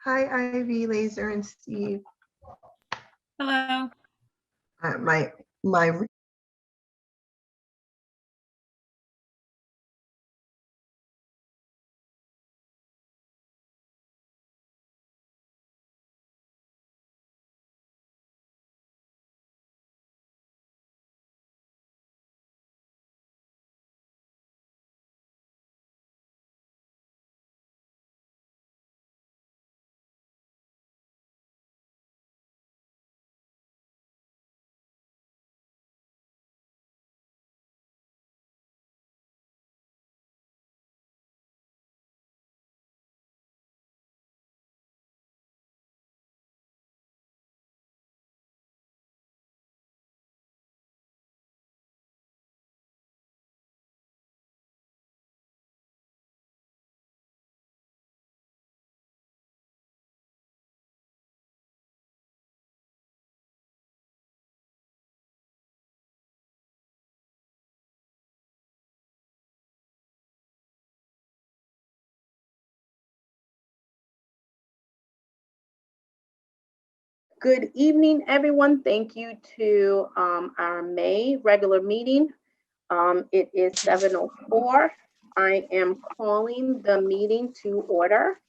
Hi, Ivy, Laser, and Steve. Hello. My Good evening, everyone. Thank you to our May regular meeting. It is 7:04. I am calling the meeting to order.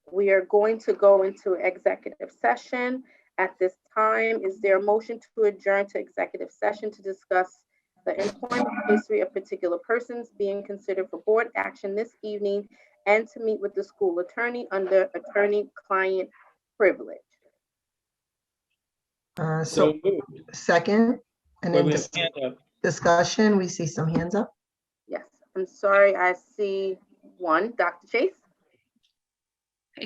We are going to go into executive session. At this time, is there a motion to adjourn to executive session to discuss the employment history of particular persons being considered for board action this evening and to meet with the school attorney under attorney-client privilege? so second, and then discussion. We see some hands up. Yes, I'm sorry. I see one, Dr. Chase.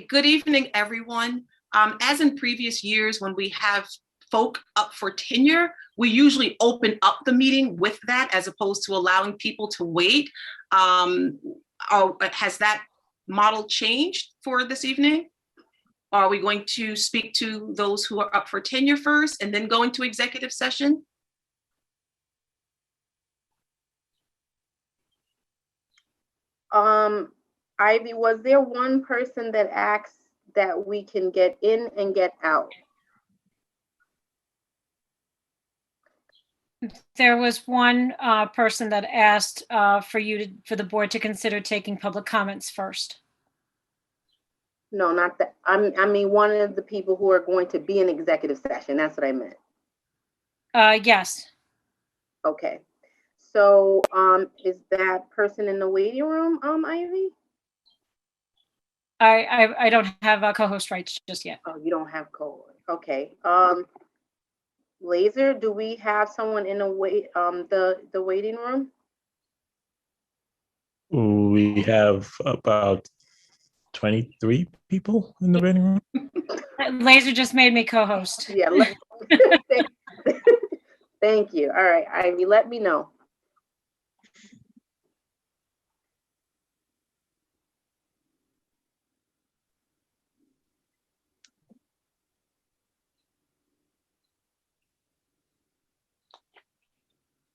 Good evening, everyone. As in previous years, when we have folk up for tenure, we usually open up the meeting with that as opposed to allowing people to wait. Has that model changed for this evening? Are we going to speak to those who are up for tenure first and then go into executive session? Ivy, was there one person that asked that we can get in and get out? There was one person that asked for the board to consider taking public comments first. No, not that. I mean, one of the people who are going to be in executive session. That's what I meant. Yes. Okay. So, is that person in the waiting room, Ivy? I don't have co-host rights just yet. Oh, you don't have co-host. Okay. Laser, do we have someone in the waiting room? We have about 23 people in the waiting room. Laser just made me co-host. Yeah. Thank you. All right, Ivy, let me know.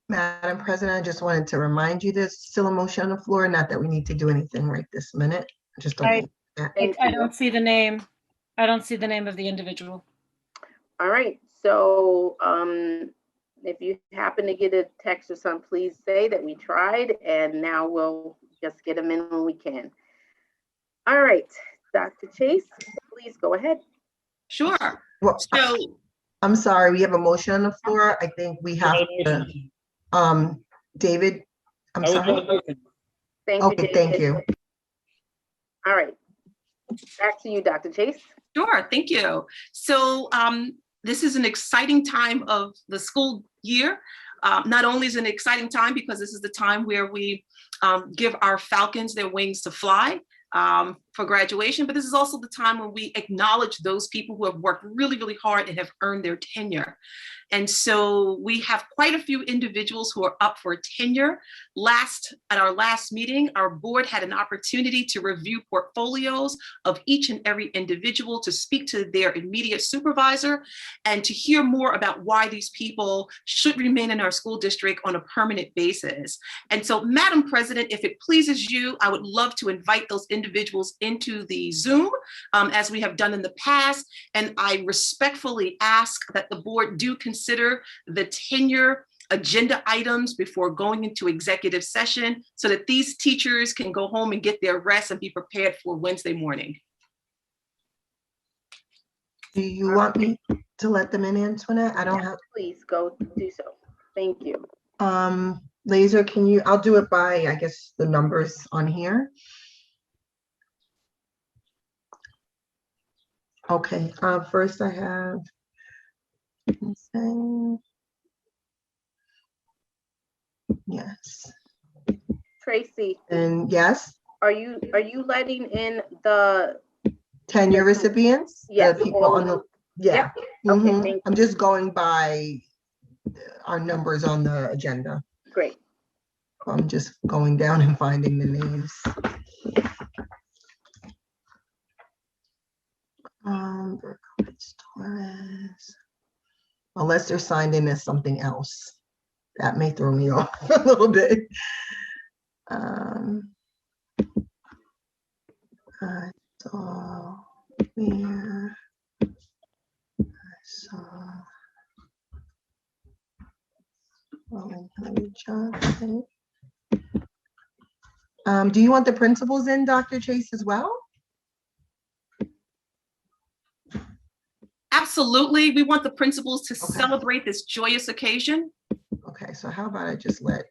Madam President, I just wanted to remind you there's still a motion on the floor, not that we need to do anything right this minute. Just don't. I don't see the name. I don't see the name of the individual. All right. So if you happen to get a text or something, please say that we tried, and now we'll just get them in when we can. All right, Dr. Chase, please go ahead. Sure. Well, So I'm sorry, we have a motion on the floor. I think we have to, David, I'm sorry. Thank you, Okay, David. thank you. All right, back to you, Dr. Chase. Sure, thank you. So this is an exciting time of the school year. Not only is it an exciting time because this is the time where we give our falcons their wings to fly for graduation, but this is also the time when we acknowledge those people who have worked really, really hard and have earned their tenure. And so we have quite a few individuals who are up for tenure. At our last meeting, our board had an opportunity to review portfolios of each and every individual, to speak to their immediate supervisor, and to hear more about why these people should remain in our school district on a permanent basis. And so, Madam President, if it pleases you, I would love to invite those individuals into the Zoom as we have done in the past. And I respectfully ask that the board do consider the tenure agenda items before going into executive session so that these teachers can go home and get their rest and be prepared for Wednesday morning. Do you want me to let them in, Antoinette? I don't have, Please go do so. Thank you. Laser, can you, I'll do it by, I guess, the numbers on here. Okay, first I have, yes, Tracy, and yes, are you letting in the, tenure recipients? The yes, people all on of the, them? yeah. Okay, Mhm. thank I'm just going by our numbers on the agenda. Great. I'm just going down and finding the names. Berkowitz, Torres. Unless they're signed in as something else. That may throw me off a little bit. I saw here. I saw Johnson. Do you want the principals in, Dr. Chase, as well? Absolutely. We want the principals to celebrate this joyous occasion. Okay, so how about I just let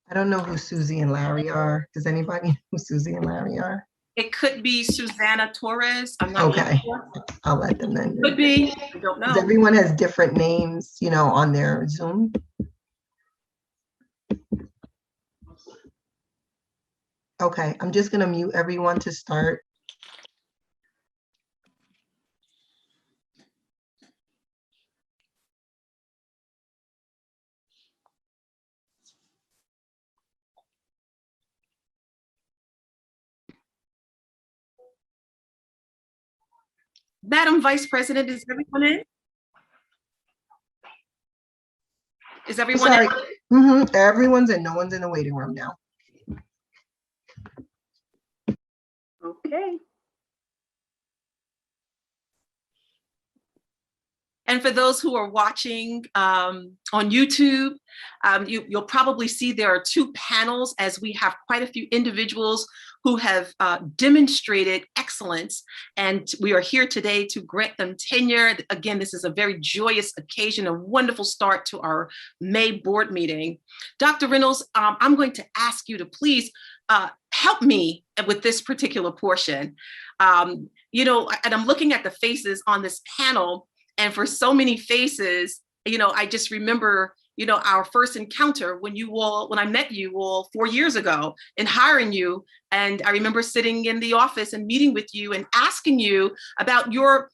I don't know who Susie and Larry are. Does anybody know who Susie and Larry are? It could be Susanna Torres. I'm not Okay, sure. I'll let them in. Could be. I don't Because know. everyone has different names, you know, on their Zoom. Okay, I'm just gonna mute everyone to start. Madam Vice President, is everyone in? Is everyone Sorry. in? Everyone's in, no one's in the waiting room now. Okay. And for those who are watching on YouTube, you'll probably see there are two panels as we have quite a few individuals who have demonstrated excellence. And we are here today to grant them tenure. Again, this is a very joyous occasion, a wonderful start to our May board meeting. Dr. Reynolds, I'm going to ask you to please help me with this particular portion. You know, and I'm looking at the faces on this panel, and for so many faces, you know, I just remember, you know, our first encounter when I met you all 4 years ago and hiring you. And I remember sitting in the office and meeting with you and asking you about your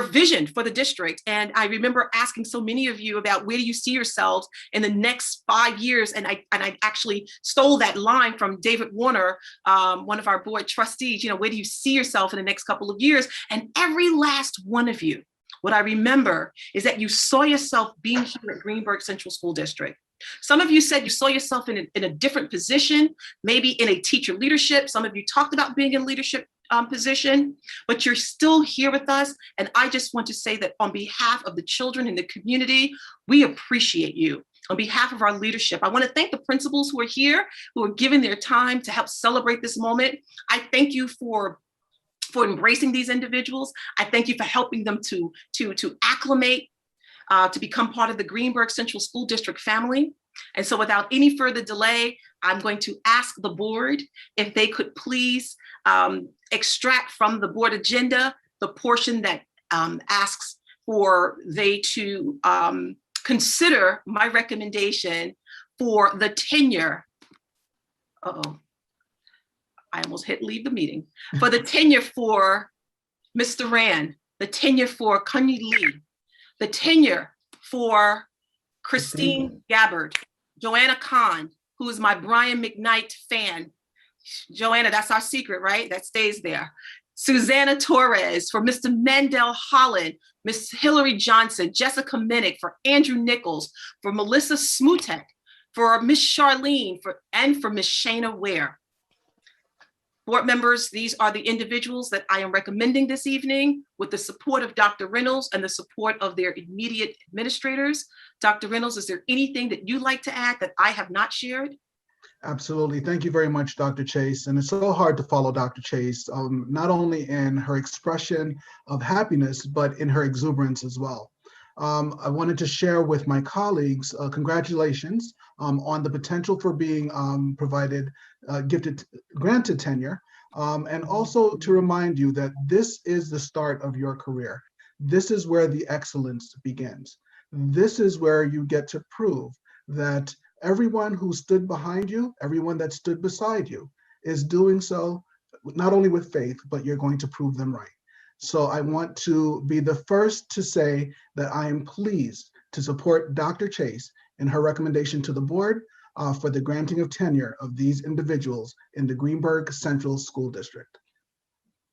vision for the district. And I remember asking so many of you about where do you see yourselves in the next 5 years? And I actually stole that line from David Warner, one of our board trustees, you know, where do you see yourself in the next couple of years? And every last one of you, what I remember is that you saw yourself being here at Greenburgh Central School District. Some of you said you saw yourself in a different position, maybe in a teacher leadership. Some of you talked about being in leadership position, but you're still here with us. And I just want to say that on behalf of the children in the community, we appreciate you. On behalf of our leadership, I want to thank the principals who are here, who are giving their time to help celebrate this moment. I thank you for embracing these individuals. I thank you for helping them to acclimate, to become part of the Greenburgh Central School District family. And so without any further delay, I'm going to ask the board if they could please extract from the board agenda the portion that asks for they to consider my recommendation for the tenure. I almost hit leave the meeting. For the tenure for Mr. Rand, the tenure for Kunyi Lee, the tenure for Christine Gabbard, Joanna Kahn, who is my Brian McKnight fan. Joanna, that's our secret, right? That stays there. Susanna Torres, for Mr. Mandel Holland, Miss Hillary Johnson, Jessica Minnick, for Andrew Nichols, for Melissa Smutek, for Miss Charlene, and for Miss Shayna Ware. Board members, these are the individuals that I am recommending this evening with the support of Dr. Reynolds and the support of their immediate administrators. Dr. Reynolds, is there anything that you'd like to add that I have not shared? Absolutely. Thank you very much, Dr. Chase. And it's so hard to follow Dr. Chase, not only in her expression of happiness, but in her exuberance as well. I wanted to share with my colleagues, congratulations on the potential for being granted tenure, and also to remind you that this is the start of your career. This is where the excellence begins. This is where you get to prove that everyone who stood behind you, everyone that stood beside you, is doing so not only with faith, but you're going to prove them right. So I want to be the first to say that I am pleased to support Dr. Chase in her recommendation to the board for the granting of tenure of these individuals in the Greenburgh Central School District.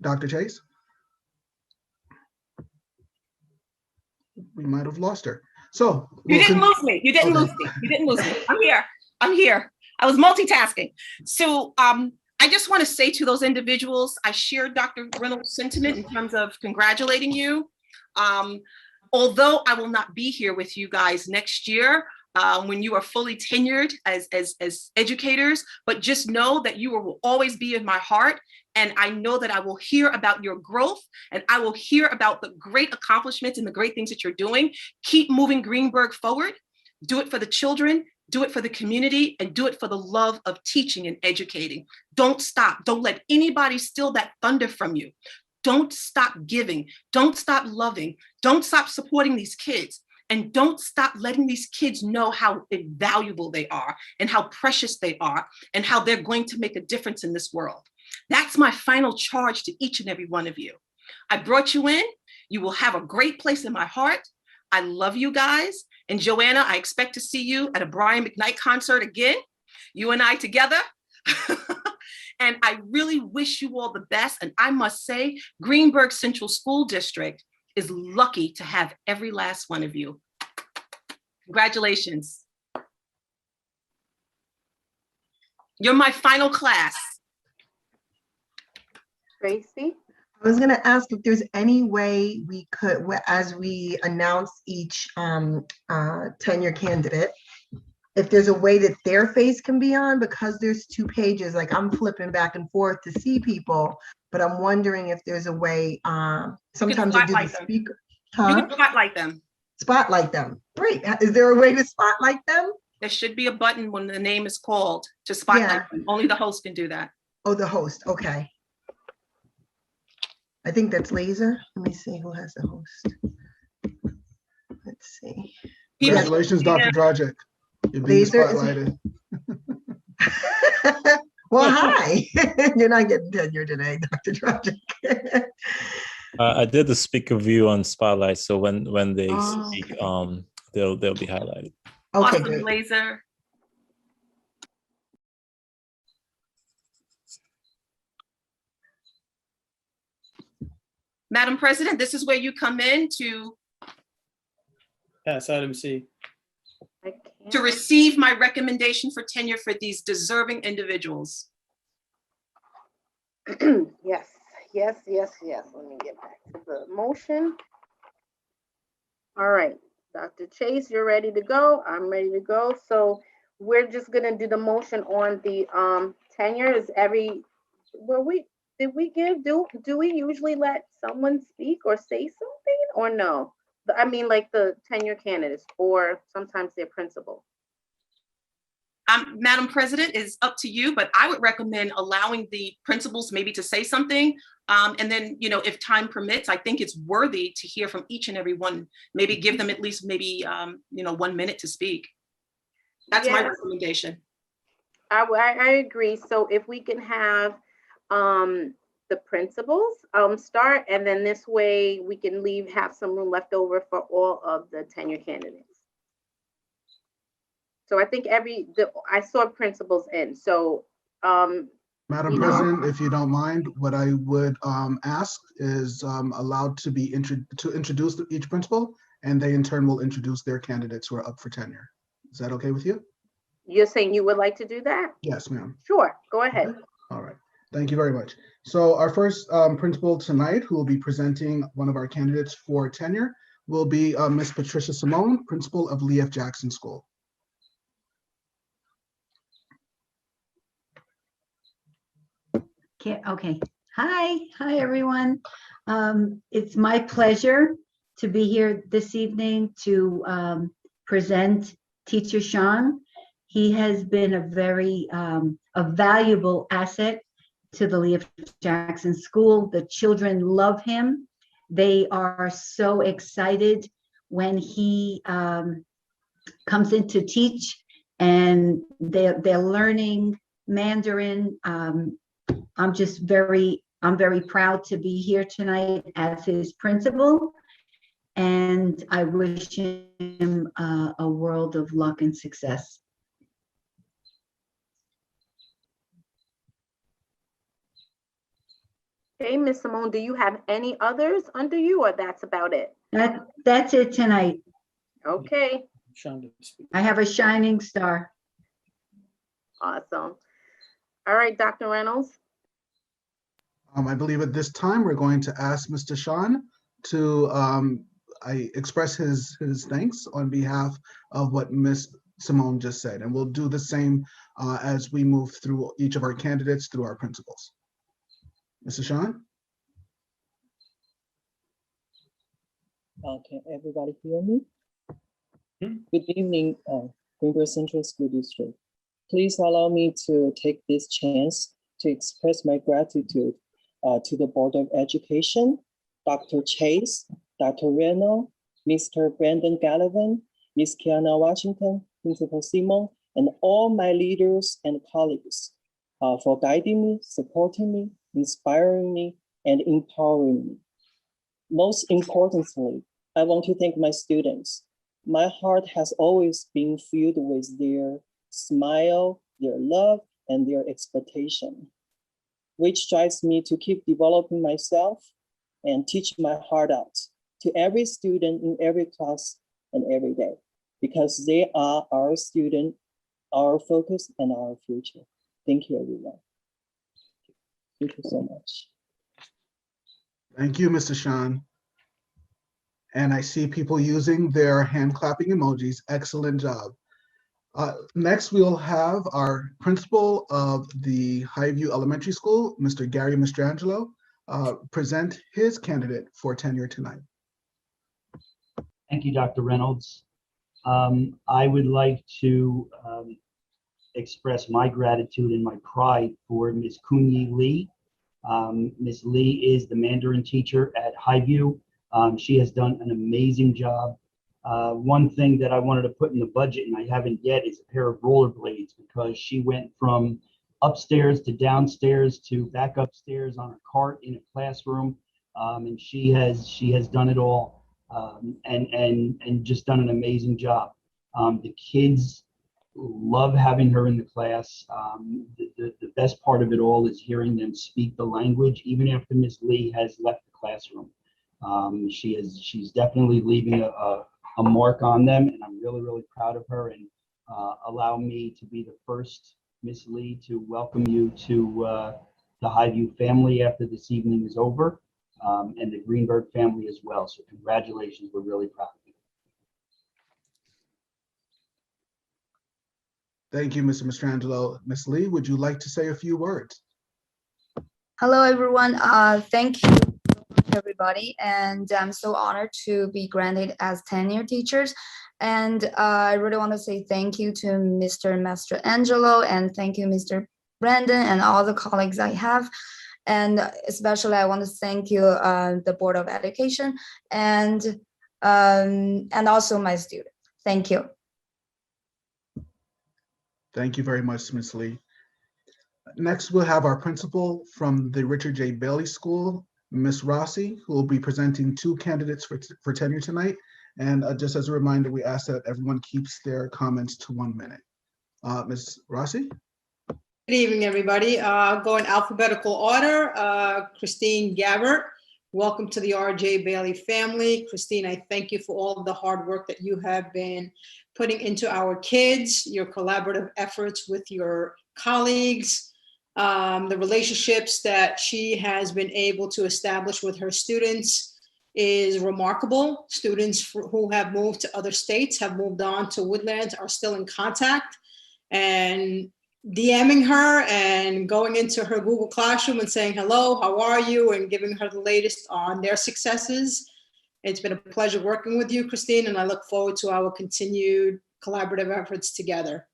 Dr. Chase? We might have lost her. So You didn't lose me. You didn't lose me. You didn't lose me. I'm here. I'm here. I was multitasking. So I just want to say to those individuals, I share Dr. Reynolds' sentiment in terms of congratulating you. Although I will not be here with you guys next year when you are fully tenured as educators, but just know that you will always be in my heart. And I know that I will hear about your growth, and I will hear about the great accomplishments and the great things that you're doing. Keep moving Greenburgh forward. Do it for the children, do it for the community, and do it for the love of teaching and educating. Don't stop. Don't let anybody steal that thunder from you. Don't stop giving. Don't stop loving. Don't stop supporting these kids. And don't stop letting these kids know how invaluable they are and how precious they are and how they're going to make a difference in this world. That's my final charge to each and every one of you. I brought you in. You will have a great place in my heart. I love you guys. And Joanna, I expect to see you at a Brian McKnight concert again, you and I together. And I really wish you all the best. And I must say, Greenburgh Central School District is lucky to have every last one of you. Congratulations. You're my final class. Tracy? I was gonna ask if there's any way we could, as we announce each tenure candidate, if there's a way that their face can be on, because there's 2 pages, like I'm flipping back and forth to see people, but I'm wondering if there's a way, sometimes I do the speaker. You can spotlight them. Spotlight them. Great. Is there a way to spotlight them? There should be a button when the name is called to spotlight Yeah. them. Only the host can do that. Oh, the host. Okay. I think that's Laser. Let me see who has the host. Let's see. People- Congratulations, Dr. Dragic. You're being Laser is- spotlighted. Well, hi. You're not getting tenure today, Dr. Dragic. I did the speaker view on Spotlight, so when they Oh, speak, okay. they'll be highlighted. Okay, Awesome, great. Laser. Madam President, this is where you come in to Pass item C. I to can't. receive my recommendation for tenure for these deserving individuals. Yes, yes, yes, yes. Let me get back to the motion. All right, Dr. Chase, you're ready to go. I'm ready to go. So we're just gonna do the motion on the tenure. Is do we usually let someone speak or say something or no? I mean, like the tenure candidates, or sometimes their principal. Madam President, is up to you, but I would recommend allowing the principals maybe to say something. And then, if time permits, I think it's worthy to hear from each and every one. Maybe give them at least 1 minute to speak. That's my Yes. recommendation. I agree. So if we can have the principals start, and then this way we can have some room left over for all of the tenure candidates. So I think I saw principals in. So Madam You know. President, if you don't mind, what I would ask is allowed to be to introduce each principal, and they in turn will introduce their candidates who are up for tenure. Is that okay with you? You're saying you would like to do that? Yes, ma'am. Sure, go ahead. All right. Thank you very much. So our first principal tonight, who will be presenting one of our candidates for tenure, will be Ms. Patricia Simone, principal of Lee F. Jackson School. Okay. Hi, everyone. It's my pleasure to be here this evening to present Teacher Sean. He has been a valuable asset to the Lee F. Jackson School. The children love him. They are so excited when he comes in to teach, and they're learning Mandarin. I'm very proud to be here tonight as his principal, and I wish him a world of luck and success. Hey, Ms. Simone, do you have any others under you, or that's about it? That's it tonight. Okay, Sean to speak. I have a shining star. awesome. All right, Dr. Reynolds. I believe at this time, we're going to ask Mr. Sean to express his thanks on behalf of what Ms. Simone just said. And we'll do the same as we move through each of our candidates through our principals. Mr. Sean? Can everybody hear me? Good evening, Greenville Central School District. Please allow me to take this chance to express my gratitude to the Board of Education, Dr. Chase, Dr. Reno, Mr. Brandon Gallivan, Ms. Kiana Washington, Principal Simon, and all my leaders and colleagues for guiding me, supporting me, inspiring me, and empowering me. Most importantly, I want to thank my students. My heart has always been filled with their smile, their love, and their expectation, which drives me to keep developing myself and teach my heart out to every student in every class and every day, because they are our student, our focus, and our future. Thank you, everyone. Thank you so much. Thank you, Mr. Sean. And I see people using their hand clapping emojis. Excellent job. Next, we'll have our principal of the Highview Elementary School, Mr. Gary Mastrangelo, present his candidate for tenure tonight. Thank you, Dr. Reynolds. I would like to express my gratitude and my pride for Ms. Kunyi Lee. Ms. Lee is the Mandarin teacher at Highview. She has done an amazing job. One thing that I wanted to put in the budget, and I haven't yet, is a pair of rollerblades, because she went from upstairs to downstairs to back upstairs on a cart in a classroom, and she has done it all, and just done an amazing job. The kids love having her in the class. The best part of it all is hearing them speak the language, even after Ms. Lee has left the classroom. She's definitely leaving a mark on them, and I'm really, really proud of her, and allow me to be the first, Ms. Lee, to welcome you to the Highview family after this evening is over, and the Greenberg family as well. So congratulations, we're really proud of you. Thank you, Mr. Mastrangelo. Ms. Lee, would you like to say a few words? Hello, everyone. Thank you, everybody. And I'm so honored to be granted as tenure teachers. And I really want to say thank you to Mr. Mastrangelo, and thank you, Mr. Brandon, and all the colleagues I have. And especially I want to thank you, the Board of Education, and also my students. Thank you. Thank you very much, Ms. Lee. Next, we'll have our principal from the Richard J. Bailey School, Ms. Rossi, who will be presenting two candidates for tenure tonight. And just as a reminder, we ask that everyone keeps their comments to 1 minute. Ms. Rossi? evening, everybody. Go in alphabetical order. Christine Gabbert, welcome to the RJ Bailey family. Christine, I thank you for all of the hard work that you have been putting into our kids, your collaborative efforts with your colleagues, the relationships that she has been able to establish with her students is remarkable. Students who have moved to other states, have moved on to Woodlands, are still in contact, and DMing her and going into her Google Classroom and saying, hello, how are you? And giving her the latest on their successes. It's been a pleasure working with you, Christine, and I look forward to our continued collaborative efforts together.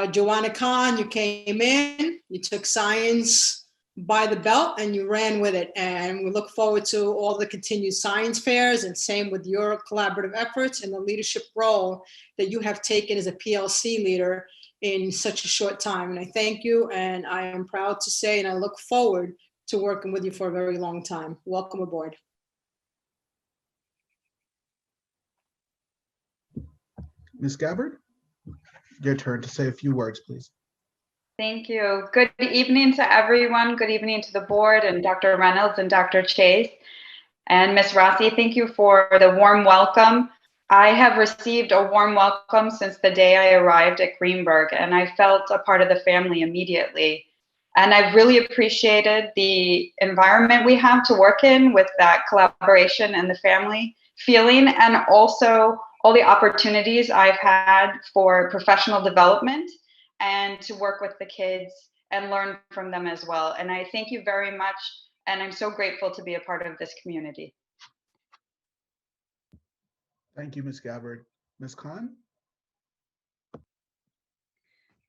Joanna Khan, you came in, you took science by the belt and you ran with it. And we look forward to all the continued science fairs, and same with your collaborative efforts and the leadership role that you have taken as a PLC leader in such a short time. And I thank you, and I am proud to say, and I look forward to working with you for a very long time. Welcome aboard. Ms. Gabbard, your turn to say a few words, please. Thank you. Good evening to everyone. Good evening to the board and Dr. Reynolds and Dr. Chase. And Ms. Rossi, thank you for the warm welcome. I have received a warm welcome since the day I arrived at Greenberg, and I felt a part of the family immediately. And I've really appreciated the environment we have to work in with that collaboration and the family feeling, and also all the opportunities I've had for professional development and to work with the kids and learn from them as well. And I thank you very much, and I'm so grateful to be a part of this community. Thank you, Ms. Gabbard. Ms. Khan?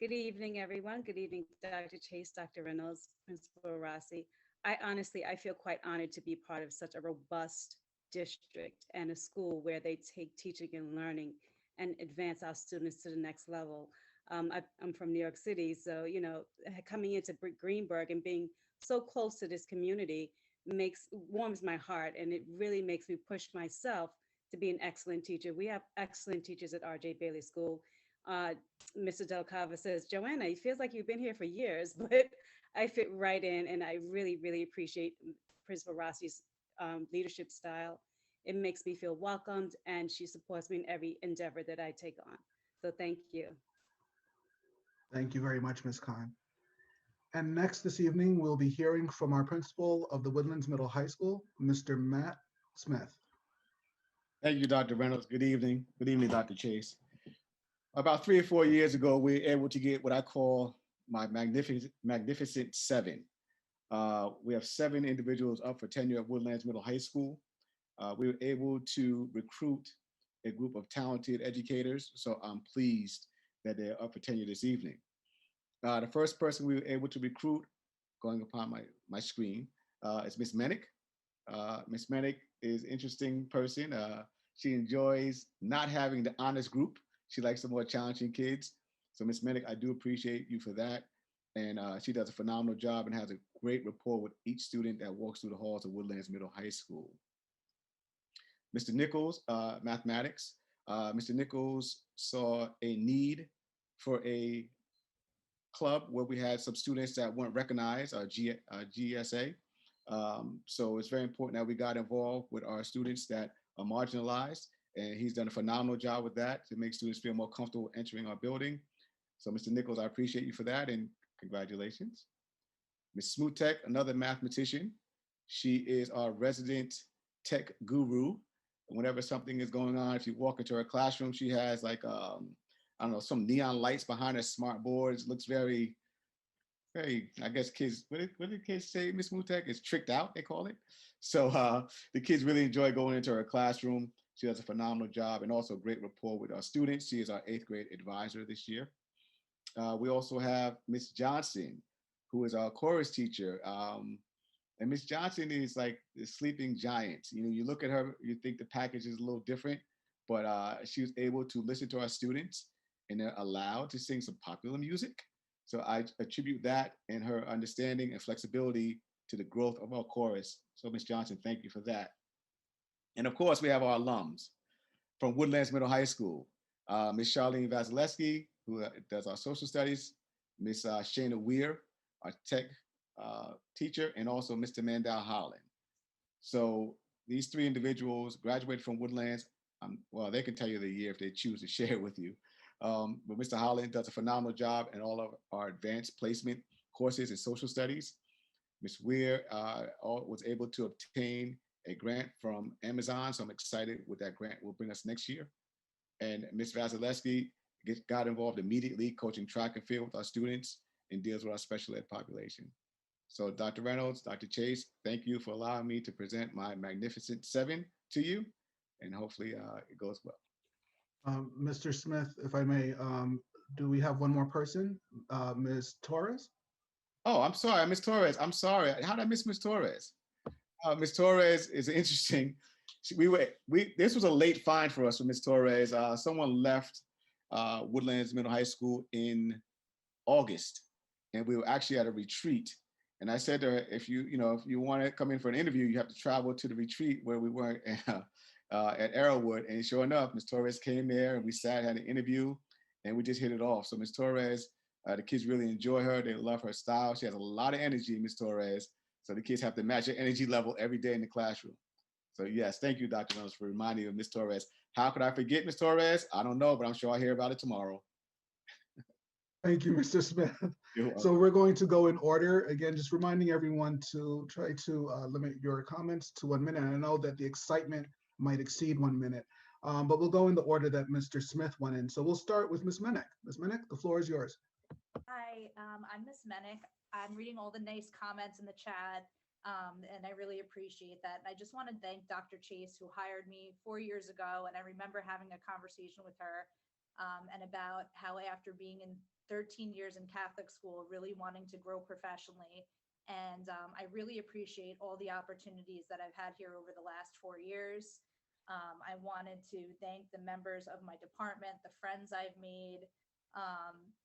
Good evening, everyone. Good evening, Dr. Chase, Dr. Reynolds, Principal Rossi. I feel quite honored to be part of such a robust district and a school where they take teaching and learning and advance our students to the next level. I'm from New York City, so, you know, coming into Greenberg and being so close to this community warms my heart, and it really makes me push myself to be an excellent teacher. We have excellent teachers at RJ Bailey School. Mr. Del Cava says, Joanna, it feels like you've been here for years, but I fit right in, and I really, really appreciate Principal Rossi's leadership style. It makes me feel welcomed, and she supports me in every endeavor that I take on. So thank you. Thank you very much, Ms. Khan. And next this evening, we'll be hearing from our principal of the Woodlands Middle High School, Mr. Matt Smith. Thank you, Dr. Reynolds. Good evening. Good evening, Dr. Chase. About 3 or 4 years ago, we were able to get what I call my magnificent 7. We have 7 individuals up for tenure at Woodlands Middle High School. We were able to recruit a group of talented educators, so I'm pleased that they're up for tenure this evening. The first person we were able to recruit, going upon my screen, is Miss Menick. Miss Menick is an interesting person. She enjoys not having the honors group. She likes the more challenging kids. So Miss Menick, I do appreciate you for that. And she does a phenomenal job and has a great rapport with each student that walks through the halls of Woodlands Middle High School. Mr. Nichols, mathematics. Mr. Nichols saw a need for a club where we had some students that weren't recognized, GSA. So it's very important that we got involved with our students that are marginalized, and he's done a phenomenal job with that to make students feel more comfortable entering our building. So Mr. Nichols, I appreciate you for that, and congratulations. Ms. Smutek, another mathematician. She is our resident tech guru. And whenever something is going on, if you walk into her classroom, she has like, I don't know, some neon lights behind her smart boards. Looks very, I guess kids, what do kids say, Ms. Smutek? It's tricked out, they call it. So the kids really enjoy going into her classroom. She does a phenomenal job, and also great rapport with our students. She is our 8th grade advisor this year. We also have Miss Johnson, who is our chorus teacher. And Miss Johnson is like the sleeping giant. You know, you look at her, you think the package is a little different, but she was able to listen to our students, and they're allowed to sing some popular music. So I attribute that and her understanding and flexibility to the growth of our chorus. So Miss Johnson, thank you for that. And of course, we have our alums from Woodlands Middle High School. Miss Charlene Vasilevsky, who does our social studies. Miss Shayna Weir, our tech teacher, and also Mr. Mandel Holland. So these three individuals graduated from Woodlands. Well, they can tell you the year if they choose to share it with you. But Mr. Holland does a phenomenal job in all of our advanced placement courses in social studies. Ms. Weir was able to obtain a grant from Amazon, so I'm excited what that grant will bring us next year. And Ms. Vasilevsky got involved immediately coaching track and field with our students and deals with our special ed population. So Dr. Reynolds, Dr. Chase, thank you for allowing me to present my magnificent 7 to you, and hopefully it goes well. Mr. Smith, if I may, do we have one more person? Ms. Torres? Oh, I'm sorry, Ms. Torres. I'm sorry. How did I miss Ms. Torres? Ms. Torres is interesting. This was a late find for us with Ms. Torres. Someone left Woodlands Middle High School in August, and we were actually at a retreat. And I said to her, if you want to come in for an interview, you have to travel to the retreat where we were at Arrowwood. And sure enough, Ms. Torres came there, and we sat, had an interview, and we just hit it off. So Ms. Torres, the kids really enjoy her. They love her style. She has a lot of energy, Ms. Torres. So the kids have to match her energy level every day in the classroom. So yes, thank you, Dr. Reynolds, for reminding me of Ms. Torres. How could I forget Ms. Torres? I don't know, but I'm sure I'll hear about it tomorrow. Thank you, Mr. Smith. So we're going to go in order. Again, just reminding everyone to try to limit your comments to 1 minute. And I know that the excitement might exceed 1 minute, but we'll go in the order that Mr. Smith went in. So we'll start with Ms. Menick. Ms. Menick, the floor is yours. Hi, I'm Ms. Menick. I'm reading all the nice comments in the chat, and I really appreciate that. And I just want to thank Dr. Chase, who hired me 4 years ago, and I remember having a conversation with her and about how after being in 13 years in Catholic school, really wanting to grow professionally. And I really appreciate all the opportunities that I've had here over the last 4 years. I wanted to thank the members of my department, the friends I've made,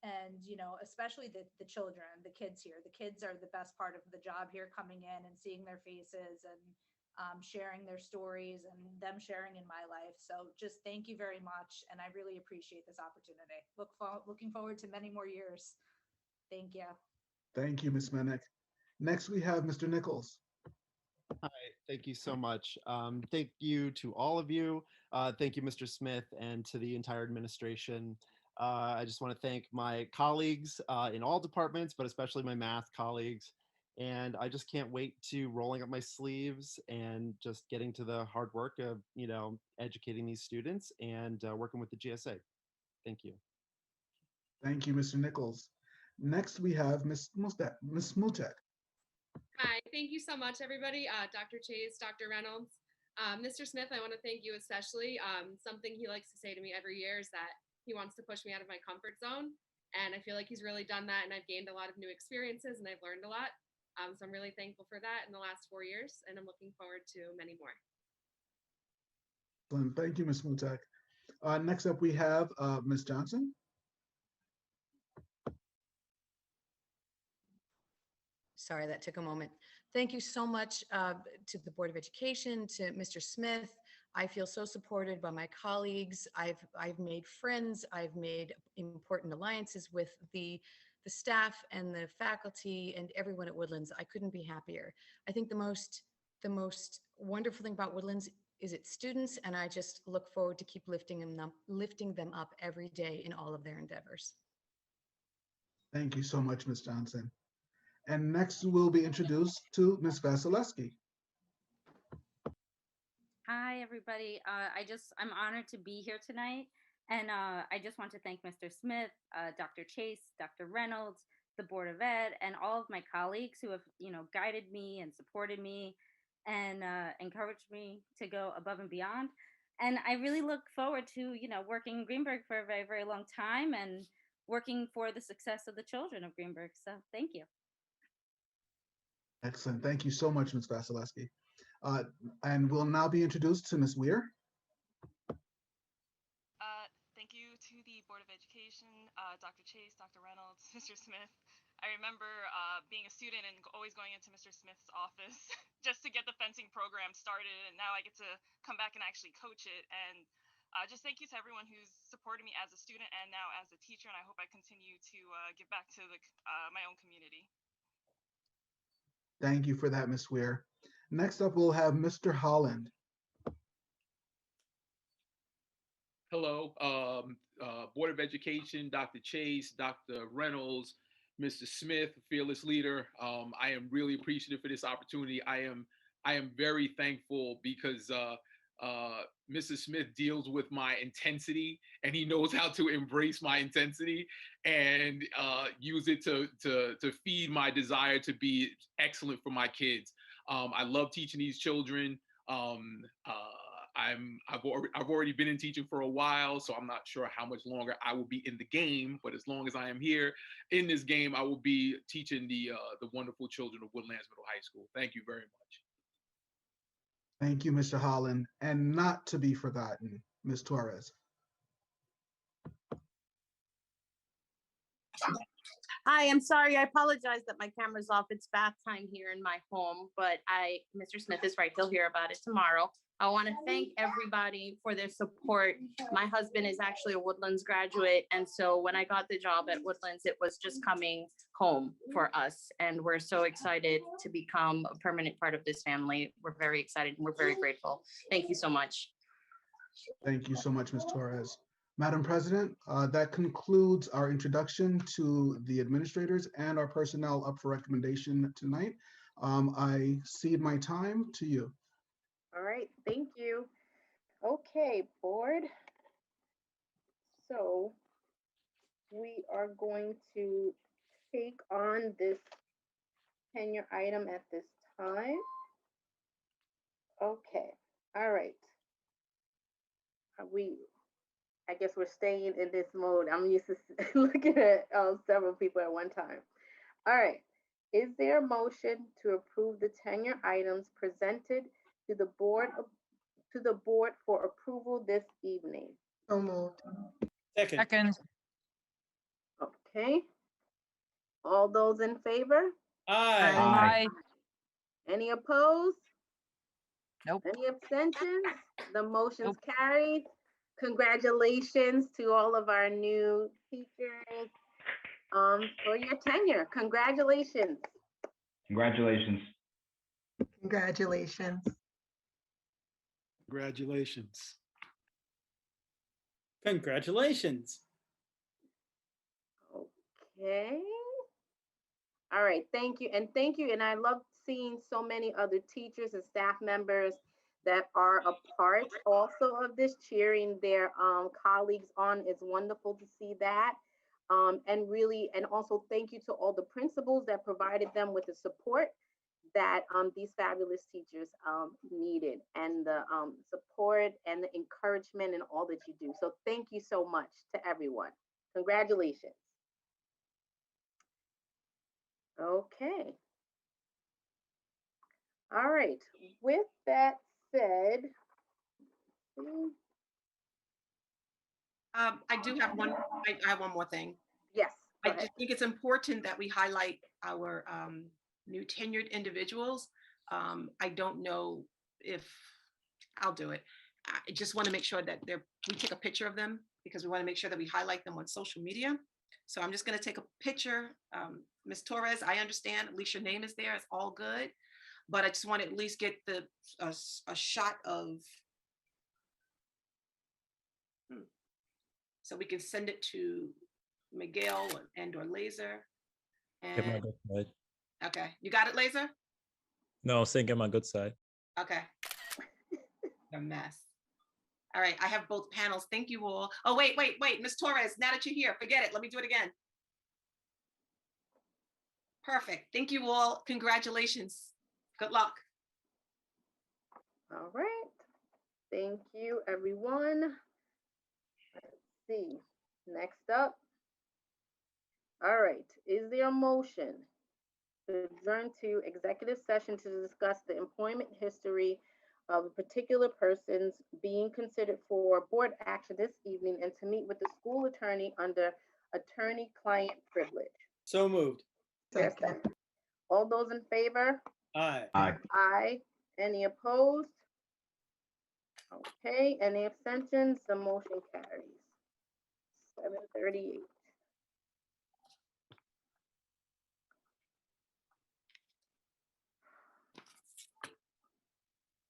and especially the children, the kids here. The kids are the best part of the job here, coming in and seeing their faces and sharing their stories and them sharing in my life. So just thank you very much, and I really appreciate this opportunity. Looking forward to many more years. Thank you. Thank you, Ms. Menick. Next, we have Mr. Nichols. Hi, thank you so much. Thank you to all of you. Thank you, Mr. Smith, and to the entire administration. I just want to thank my colleagues in all departments, but especially my math colleagues. And I just can't wait to rolling up my sleeves and just getting to the hard work of, educating these students and working with the GSA. Thank you. Thank you, Mr. Nichols. Next, we have Ms. Smutek. Hi, thank you so much, everybody. Dr. Chase, Dr. Reynolds. Mr. Smith, I want to thank you especially. Something he likes to say to me every year is that he wants to push me out of my comfort zone. And I feel like he's really done that, and I've gained a lot of new experiences, and I've learned a lot. So I'm really thankful for that in the last 4 years, and I'm looking forward to many more. Thank you, Ms. Smutek. Next up, we have Ms. Johnson. Sorry, that took a moment. Thank you so much to the Board of Education, to Mr. Smith. I feel so supported by my colleagues. I've made friends. I've made important alliances with the staff and the faculty and everyone at Woodlands. I couldn't be happier. I think the most wonderful thing about Woodlands is its students, and I just look forward to keep lifting them up every day in all of their endeavors. Thank you so much, Ms. Johnson. And next we'll be introduced to Ms. Vasilevsky. Hi, everybody. I'm honored to be here tonight. And I just want to thank Mr. Smith, Dr. Chase, Dr. Reynolds, the Board of Ed, and all of my colleagues who have, guided me and supported me and encouraged me to go above and beyond. And I really look forward to, working in Greenberg for a very, very long time and working for the success of the children of Greenberg. So thank you. Excellent. Thank you so much, Ms. Vasilevsky. And we'll now be introduced to Ms. Weir. Thank you to the Board of Education, Dr. Chase, Dr. Reynolds, Mr. Smith. I remember being a student and always going into Mr. Smith's office just to get the fencing program started, and now I get to come back and actually coach it. And just thank you to everyone who's supported me as a student and now as a teacher, and I hope I continue to give back to my own community. Thank you for that, Ms. Weir. Next up, we'll have Mr. Holland. Hello, Board of Education, Dr. Chase, Dr. Reynolds, Mr. Smith, fearless leader. I am really appreciative for this opportunity. I am very thankful because Mr. Smith deals with my intensity, and he knows how to embrace my intensity and use it to feed my desire to be excellent for my kids. I love teaching these children. I've already been in teaching for a while, so I'm not sure how much longer I will be in the game, but as long as I am here in this game, I will be teaching the wonderful children of Woodlands Middle High School. Thank you very much. Thank you, Mr. Holland. And not to be forgotten, Ms. Torres. Hi, I'm sorry. I apologize that my camera's off. It's bath time here in my home, but Mr. Smith is right. He'll hear about it tomorrow. I want to thank everybody for their support. My husband is actually a Woodlands graduate, and so when I got the job at Woodlands, it was just coming home for us, and we're so excited to become a permanent part of this family. We're very excited and we're very grateful. Thank you so much. Thank you so much, Ms. Torres. Madam President, that concludes our introduction to the administrators and our personnel up for recommendation tonight. I cede my time to you. All right, thank you. Okay, board. So we are going to take on this tenure item at this time. Okay, all right. I guess we're staying in this mode. I'm used to looking at several people at one time. All right, is there a motion to approve the tenure items presented to the board for approval this evening? So moved. Second. Okay. All those in favor? Aye. Aye. Any opposed? Nope. Any abstentions? The motion's carried. Congratulations to all of our new teachers for your tenure. Congratulations. Congratulations. Congratulations. Congratulations. Congratulations. Okay. All right, thank you. And thank you. And I love seeing so many other teachers and staff members that are a part also of this, cheering their colleagues on. It's wonderful to see that. And also thank you to all the principals that provided them with the support that these fabulous teachers needed, and the support and the encouragement and all that you do. So thank you so much to everyone. Congratulations. Okay. All right, with that said, I do have one, I have one more thing. yes. I just think it's important that we highlight our new tenured individuals. I don't know if I'll do it. I just want to make sure that we take a picture of them, because we want to make sure that we highlight them on social media. So I'm just going to take a picture. Ms. Torres, I understand, at least your name is there, it's all good. But I just want to at least get a shot of, so we can send it to Miguel or Laser. Get my And good side. okay, you got it, Laser? No, I was saying get my good side. Okay. A mess. All right, I have both panels. Thank you all. Oh, wait, Ms. Torres, now that you're here, forget it. Let me do it again. Perfect. Thank you all. Congratulations. Good luck. All right. Thank you, everyone. Let's see. Next up. All right. Is there a motion to adjourn to executive session to discuss the employment history of particular persons being considered for board action this evening, and to meet with the school attorney under attorney-client privilege? So moved. Second. All those in favor? Aye. Aye. Aye. Any opposed? Okay, any abstentions? The motion carries. 7:38.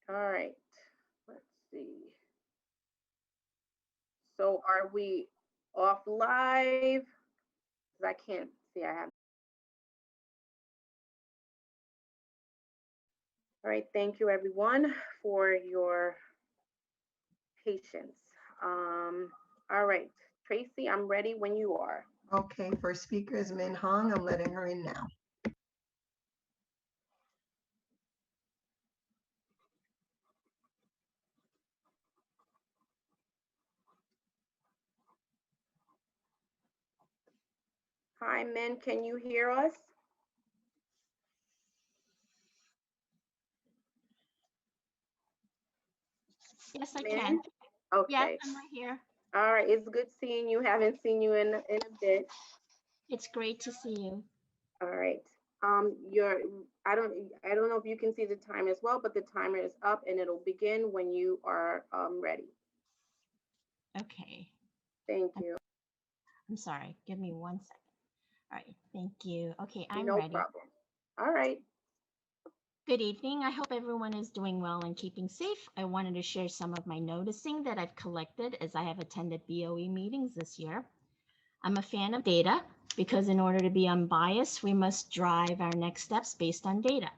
All right, let's see. So are we off live? 'Cause I can't see, I have. All right, thank you everyone for your patience. All right, Tracy, I'm ready when you are. Okay, first speaker is Min Hong. I'm letting her in now. Hi, Min, can you hear us? Yes, I Min? can. Okay. Yes, I'm right here. All right, it's good seeing you. Haven't seen you in a bit. It's great to see you. All right. I don't know if you can see the time as well, but the timer is up and it'll begin when you are ready. Okay. Thank you. I'm sorry. Give me 1 second. All right. Thank you. Okay, I'm No ready. problem. All right. Good evening. I hope everyone is doing well and keeping safe. I wanted to share some of my noticing that I've collected as I have attended BOE meetings this year. I'm a fan of data because in order to be unbiased, we must drive our next steps based on data.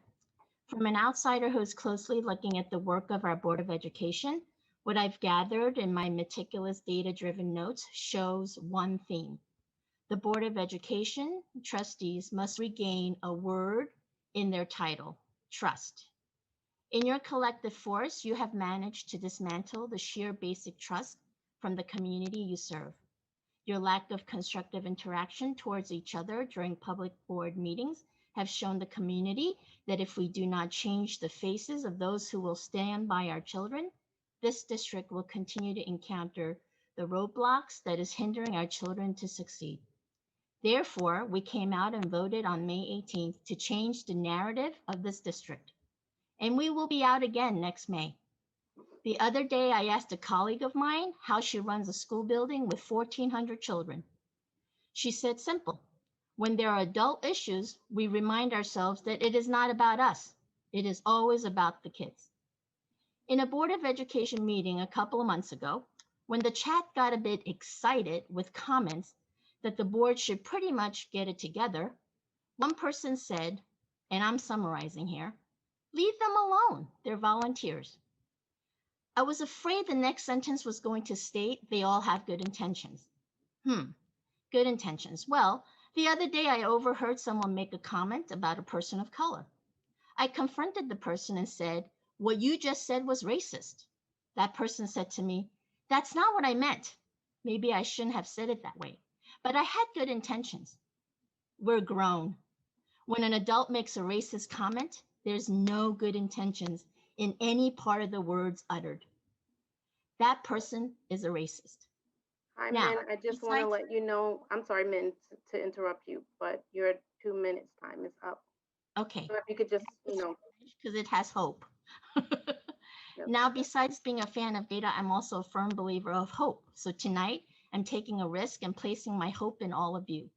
From an outsider who's closely looking at the work of our Board of Education, what I've gathered in my meticulous data-driven notes shows one theme. The Board of Education trustees must regain a word in their title, trust. In your collective force, you have managed to dismantle the sheer basic trust from the community you serve. Your lack of constructive interaction towards each other during public board meetings have shown the community that if we do not change the faces of those who will stand by our children, this district will continue to encounter the roadblocks that is hindering our children to succeed. Therefore, we came out and voted on May 18th to change the narrative of this district. And we will be out again next May. The other day, I asked a colleague of mine how she runs a school building with 1,400 children. She said simple. When there are adult issues, we remind ourselves that it is not about us. It is always about the kids. In a Board of Education meeting a couple of months ago, when the chat got a bit excited with comments that the board should pretty much get it together, one person said, and I'm summarizing here, leave them alone, they're volunteers. I was afraid the next sentence was going to state they all have good intentions. Good intentions. Well, the other day I overheard someone make a comment about a person of color. I confronted the person and said, what you just said was racist. That person said to me, that's not what I meant. Maybe I shouldn't have said it that way, but I had good intentions. We're grown. When an adult makes a racist comment, there's no good intentions in any part of the words uttered. That person is a racist. Hi, Now, Min. I just want to let you know, I'm sorry, Min, to interrupt you, but your 2 minutes time is up. Okay. So if you could just, because it has hope. Now, besides being a fan of data, I'm also a firm believer of hope. So tonight, I'm taking a risk and placing my hope in all of you,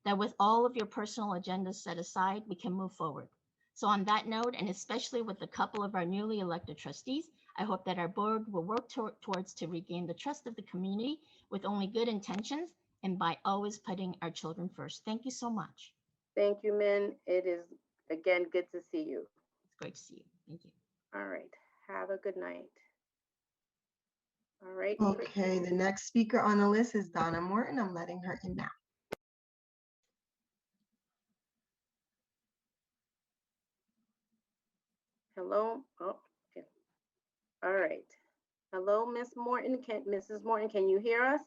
that with all of your personal agendas set aside, we can move forward. So on that note, and especially with a couple of our newly elected trustees, I hope that our board will work towards to regain the trust of the community with only good intentions and by always putting our children first. Thank you so much. Thank you, Min. It is, again, good to see you. It's great to see you. Thank you. All right. Have a good night. All right. Okay, the next speaker on the list is Donna Morton. I'm letting her in now. Hello. Oh, okay. All right. Hello, Miss Morton. Mrs. Morton, can you hear us?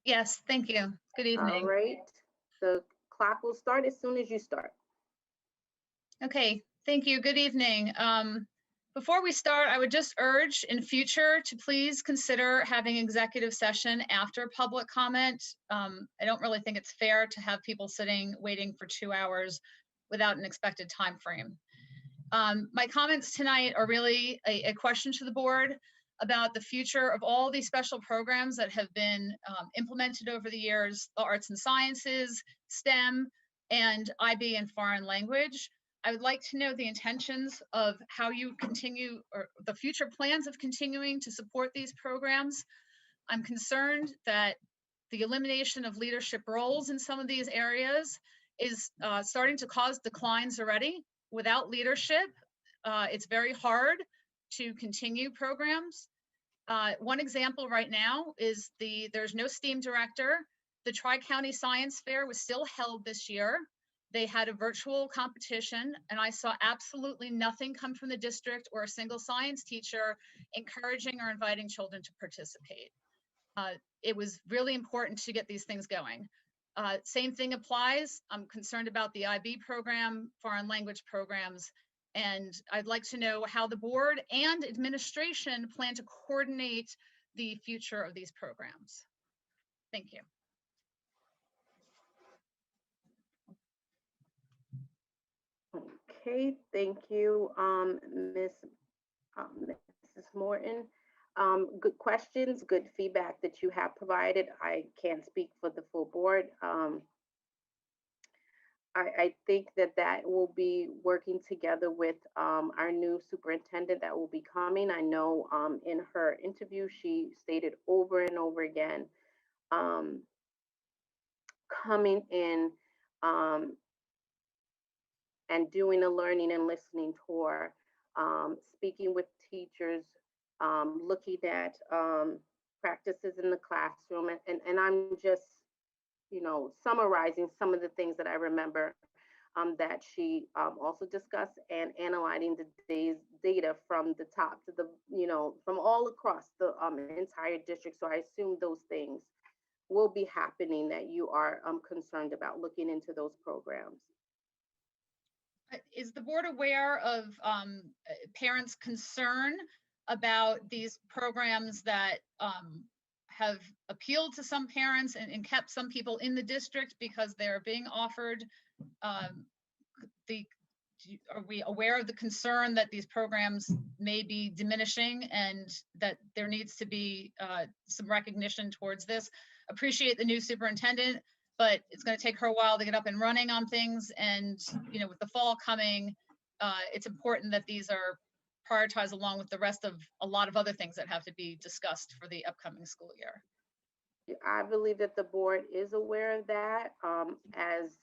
Yes, thank you. Good evening. All right. The clock will start as soon as you start. Okay, thank you. Good evening. Before we start, I would just urge in future to please consider having executive session after public comment. I don't really think it's fair to have people sitting waiting for 2 hours without an expected time frame. My comments tonight are really a question to the board about the future of all these special programs that have been implemented over the years, the arts and sciences, STEM, and IB and foreign language. I would like to know the intentions of how you continue, or the future plans of continuing to support these programs. I'm concerned that the elimination of leadership roles in some of these areas is starting to cause declines already. Without leadership, it's very hard to continue programs. One example right now is there's no STEAM director. The Tri-County Science Fair was still held this year. They had a virtual competition, and I saw absolutely nothing come from the district or a single science teacher encouraging or inviting children to participate. It was really important to get these things going. Same thing applies. I'm concerned about the IB program, foreign language programs, and I'd like to know how the board and administration plan to coordinate the future of these programs. Thank you. Okay, thank you, Mrs. Morton. Good questions, good feedback that you have provided. I can't speak for the full board. I think that will be working together with our new superintendent that will be coming. I know in her interview, she stated over and over again, coming in and doing a learning and listening tour, speaking with teachers, looking at practices in the classroom. And I'm just, summarizing some of the things that I remember that she also discussed, and analyzing the data from the top to the, from all across the entire district. So I assume those things will be happening that you are concerned about, looking into those programs. Is the board aware of parents' concern about these programs that have appealed to some parents and kept some people in the district because they're being offered? Are we aware of the concern that these programs may be diminishing and that there needs to be some recognition towards this? Appreciate the new superintendent, but it's going to take her a while to get up and running on things. And, with the fall coming, it's important that these are prioritized along with the rest of a lot of other things that have to be discussed for the upcoming school year. I believe that the board is aware of that as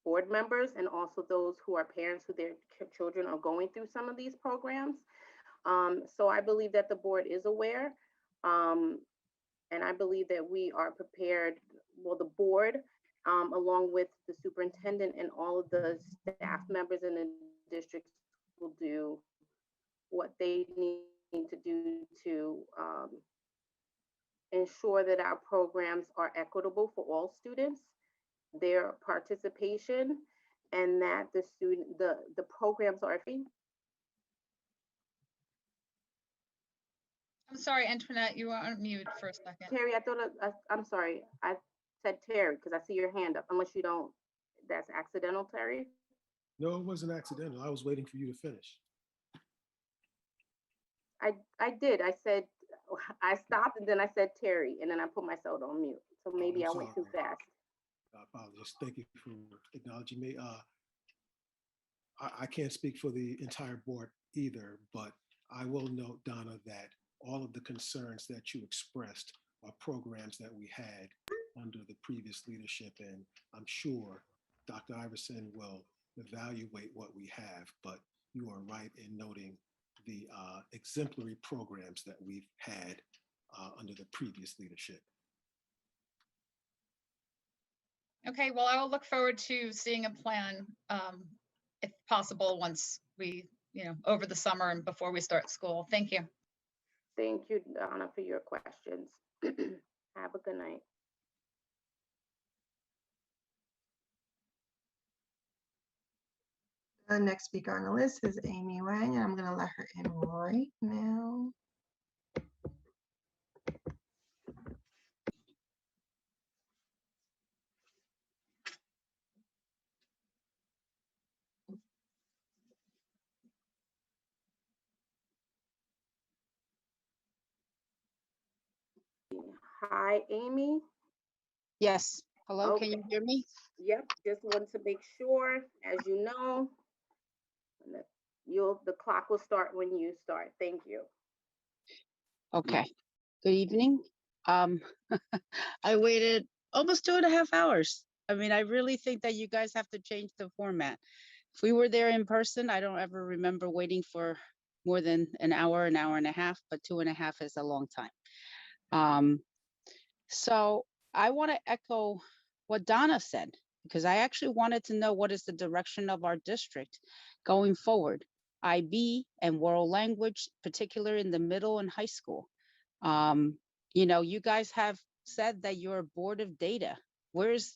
board members, and also those who are parents who their children are going through some of these programs. So I believe that the board is aware. And I believe that we are prepared, well, the board, along with the superintendent and all of the staff members in the district, will do what they need to do to ensure that our programs are equitable for all students, their participation, and that the programs are free. I'm sorry, Antoinette, you were on mute for a second. Terry, I'm sorry. I said Terry because I see your hand up, unless you don't, that's accidental, Terry? No, it wasn't accidental. I was waiting for you to finish. I did. I said, I stopped and then I said Terry, and then I put myself on mute. So maybe I went too fast. I apologize. Thank you for acknowledging me. I can't speak for the entire board either, but I will note, Donna, that all of the concerns that you expressed are programs that we had under the previous leadership, and I'm sure Dr. Iverson will evaluate what we have, but you are right in noting the exemplary programs that we've had under the previous leadership. Okay, well, I will look forward to seeing a plan, if possible, once we, over the summer and before we start school. Thank you. Thank you, Donna, for your questions. Have a good night. The next speaker on the list is Amy Wang, and I'm going to let her in right now. Hi, Amy. Yes. Hello, can you hear me? Yep, just want to make sure, as you know, the clock will start when you start. Thank you. Okay. Good evening. Um, I waited almost 2.5 hours. I mean, I really think that you guys have to change the format. If we were there in person, I don't ever remember waiting for more than an hour and a half, but 2.5 is a long time. So I want to echo what Donna said, because I actually wanted to know what is the direction of our district going forward. IB and world language, particularly in the middle and high school. You know, you guys have said that you're a board of data. Where's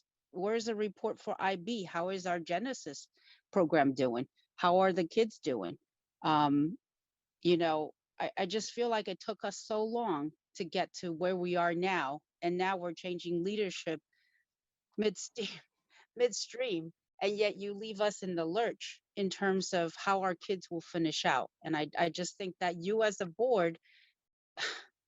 a report for IB? How is our Genesis program doing? How are the kids doing? You know, I just feel like it took us so long to get to where we are now. And now we're changing leadership midstream, and yet you leave us in the lurch in terms of how our kids will finish out. And I just think that you as a board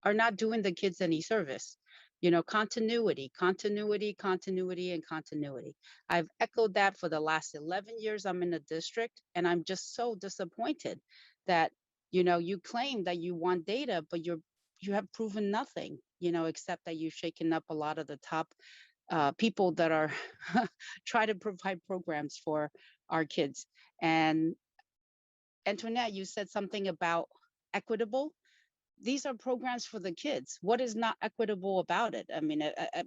are not doing the kids any service. You know, continuity, continuity, continuity, and continuity. I've echoed that for the last 11 years I'm in the district, and I'm just so disappointed that, you know, you claim that you want data, but you have proven nothing, you know, except that you've shaken up a lot of the top people that are try to provide programs for our kids. And Antoinette, you said something about equitable. These are programs for the kids. What is not equitable about it? I mean,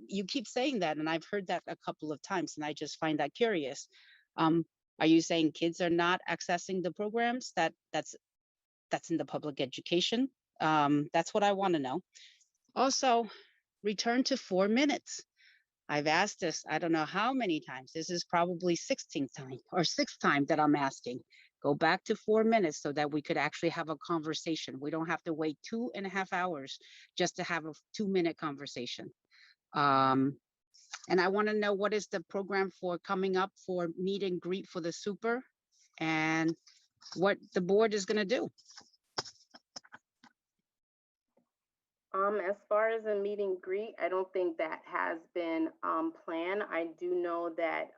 you keep saying that, and I've heard that a couple of times, and I just find that curious. Are you saying kids are not accessing the programs that's in the public education? That's what I want to know. Also, return to 4 minutes. I've asked this, I don't know how many times. This is probably 16th time or 6th time that I'm asking. Go back to 4 minutes so that we could actually have a conversation. We don't have to wait 2.5 hours just to have a 2-minute conversation. And I want to know what is the program for coming up for meet and greet for the super, and what the board is going to do. As far as a meet and greet, I don't think that has been planned. I do know that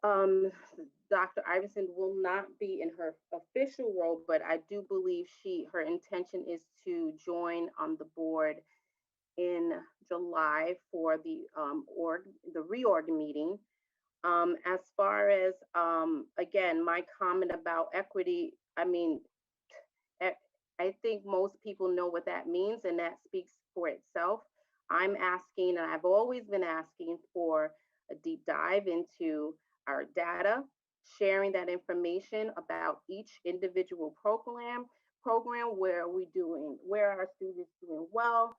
Dr. Iverson will not be in her official role, but I do believe her intention is to join on the board in July for the reorg meeting. As far as again, my comment about equity, I mean, I think most people know what that means, and that speaks for itself. I'm asking, and I've always been asking for a deep dive into our data, sharing that information about each individual program, where are our students doing well,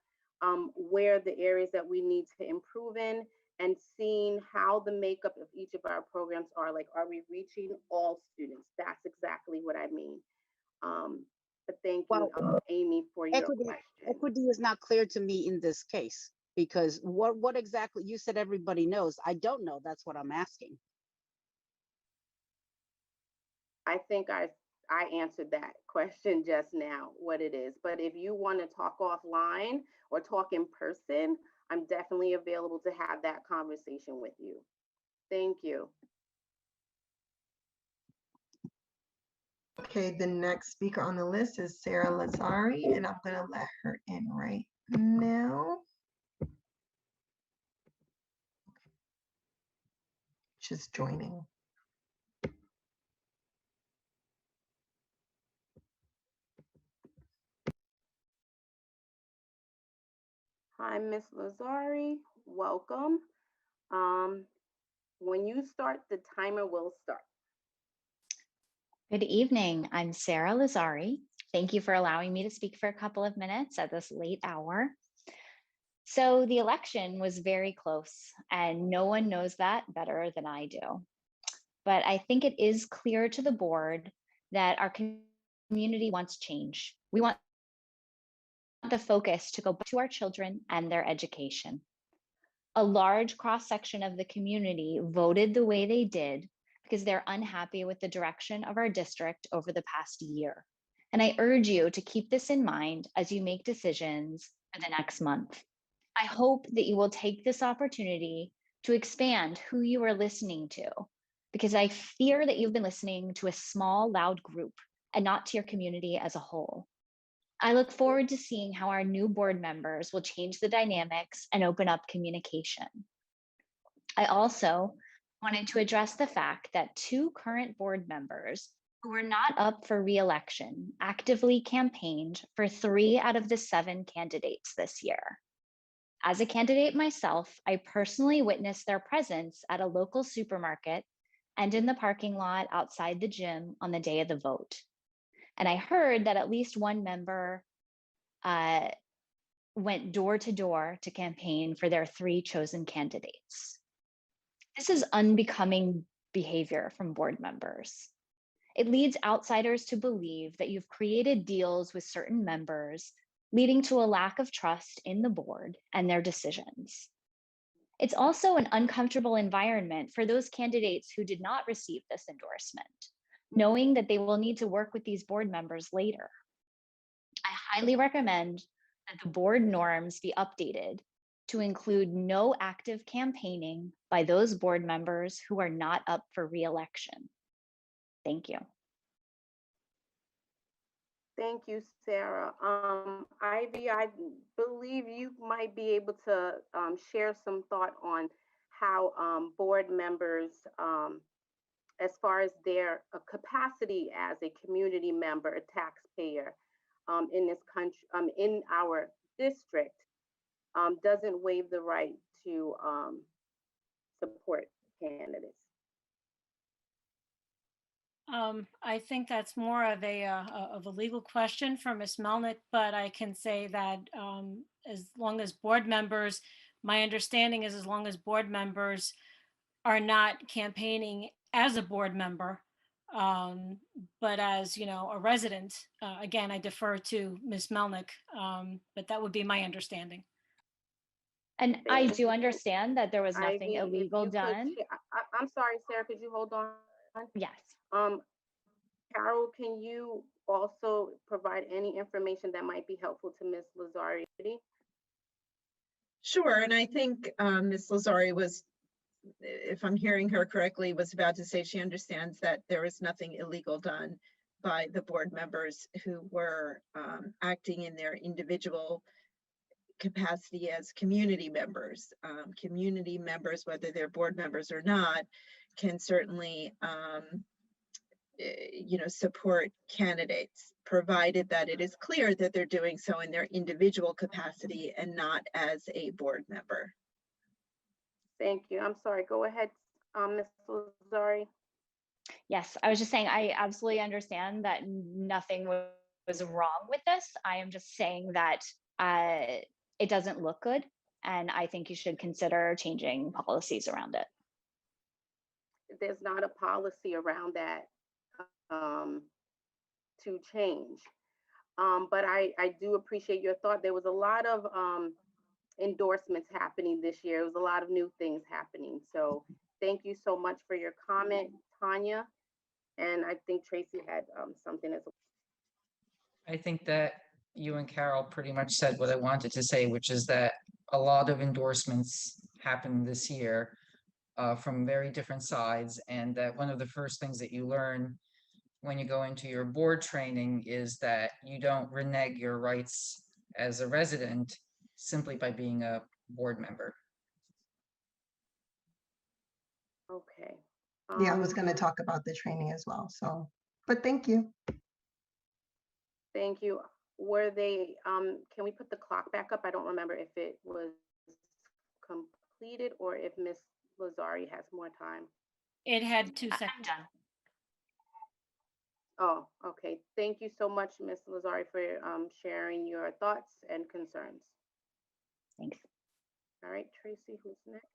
where the areas that we need to improve in, and seeing how the makeup of each of our programs are. Like, are we reaching all students? That's exactly what I mean. But thank you, Amy, for your question. Equity is not clear to me in this case, because what exactly, you said everybody knows. I don't know. That's what I'm asking. I think I answered that question just now, what it is. But if you want to talk offline or talk in person, I'm definitely available to have that conversation with you. Thank you. Okay, the next speaker on the list is Sarah Lazari, and I'm going to let her in right now. She's joining. Hi, Ms. Lazari, welcome. When you start, the timer will start. Good evening. I'm Sarah Lazari. Thank you for allowing me to speak for a couple of minutes at this late hour. So the election was very close, and no one knows that better than I do. But I think it is clear to the board that our community wants change. We want the focus to go back to our children and their education. A large cross-section of the community voted the way they did because they're unhappy with the direction of our district over the past year. And I urge you to keep this in mind as you make decisions for the next month. I hope that you will take this opportunity to expand who you are listening to, because I fear that you've been listening to a small, loud group and not to your community as a whole. I look forward to seeing how our new board members will change the dynamics and open up communication. I also wanted to address the fact that 2 current board members who were not up for re-election actively campaigned for 3 out of the 7 candidates this year. As a candidate myself, I personally witnessed their presence at a local supermarket and in the parking lot outside the gym on the day of the vote. And I heard that at least one member went door to door to campaign for their 3 chosen candidates. This is unbecoming behavior from board members. It leads outsiders to believe that you've created deals with certain members, leading to a lack of trust in the board and their decisions. It's also an uncomfortable environment for those candidates who did not receive this endorsement, knowing that they will need to work with these board members later. I highly recommend that the board norms be updated to include no active campaigning by those board members who are not up for re-election. Thank you. Thank you, Sarah. Ivy, I believe you might be able to share some thought on how board members, as far as their capacity as a community member, a taxpayer in this country, in our district, doesn't waive the right to support candidates. I think that's more of a legal question for Ms. Melnick, but I can say that as long as board members, my understanding is as long as board members are not campaigning as a board member, but as, you know, a resident, again, I defer to Ms. Melnick, but that would be my understanding. And I do understand that there was nothing Ivy, if illegal you could done. I'm sorry, Sarah, could you hold on? Yes. Carol, can you also provide any information that might be helpful to Ms. Lazari? Sure, and I think Ms. Lazari was, if I'm hearing her correctly, was about to say she understands that there was nothing illegal done by the board members who were acting in their individual capacity as community members. Community members, whether they're board members or not, can certainly support candidates, provided that it is clear that they're doing so in their individual capacity and not as a board member. Thank you. I'm sorry. Go ahead, Ms. Lazari. Yes, I was just saying, I absolutely understand that nothing was wrong with this. I am just saying that it doesn't look good, and I think you should consider changing policies around it. There's not a policy around that to change. But I do appreciate your thought. There was a lot of endorsements happening this year. It was a lot of new things happening. So thank you so much for your comment, Tanya. And I think Tracy had something as well. I think that you and Carol pretty much said what I wanted to say, which is that a lot of endorsements happened this year from very different sides. And that one of the first things that you learn when you go into your board training is that you don't renege your rights as a resident simply by being a board member. Okay. Yeah, I was going to talk about the training as well. So, but thank you. Thank you. Were they, can we put the clock back up? I don't remember if it was completed or if Ms. Lazari has more time. It had 2 seconds. I'm done. Oh, okay. Thank you so much, Ms. Lazari, for sharing your thoughts and concerns. Thanks. All right, Tracy, who's next?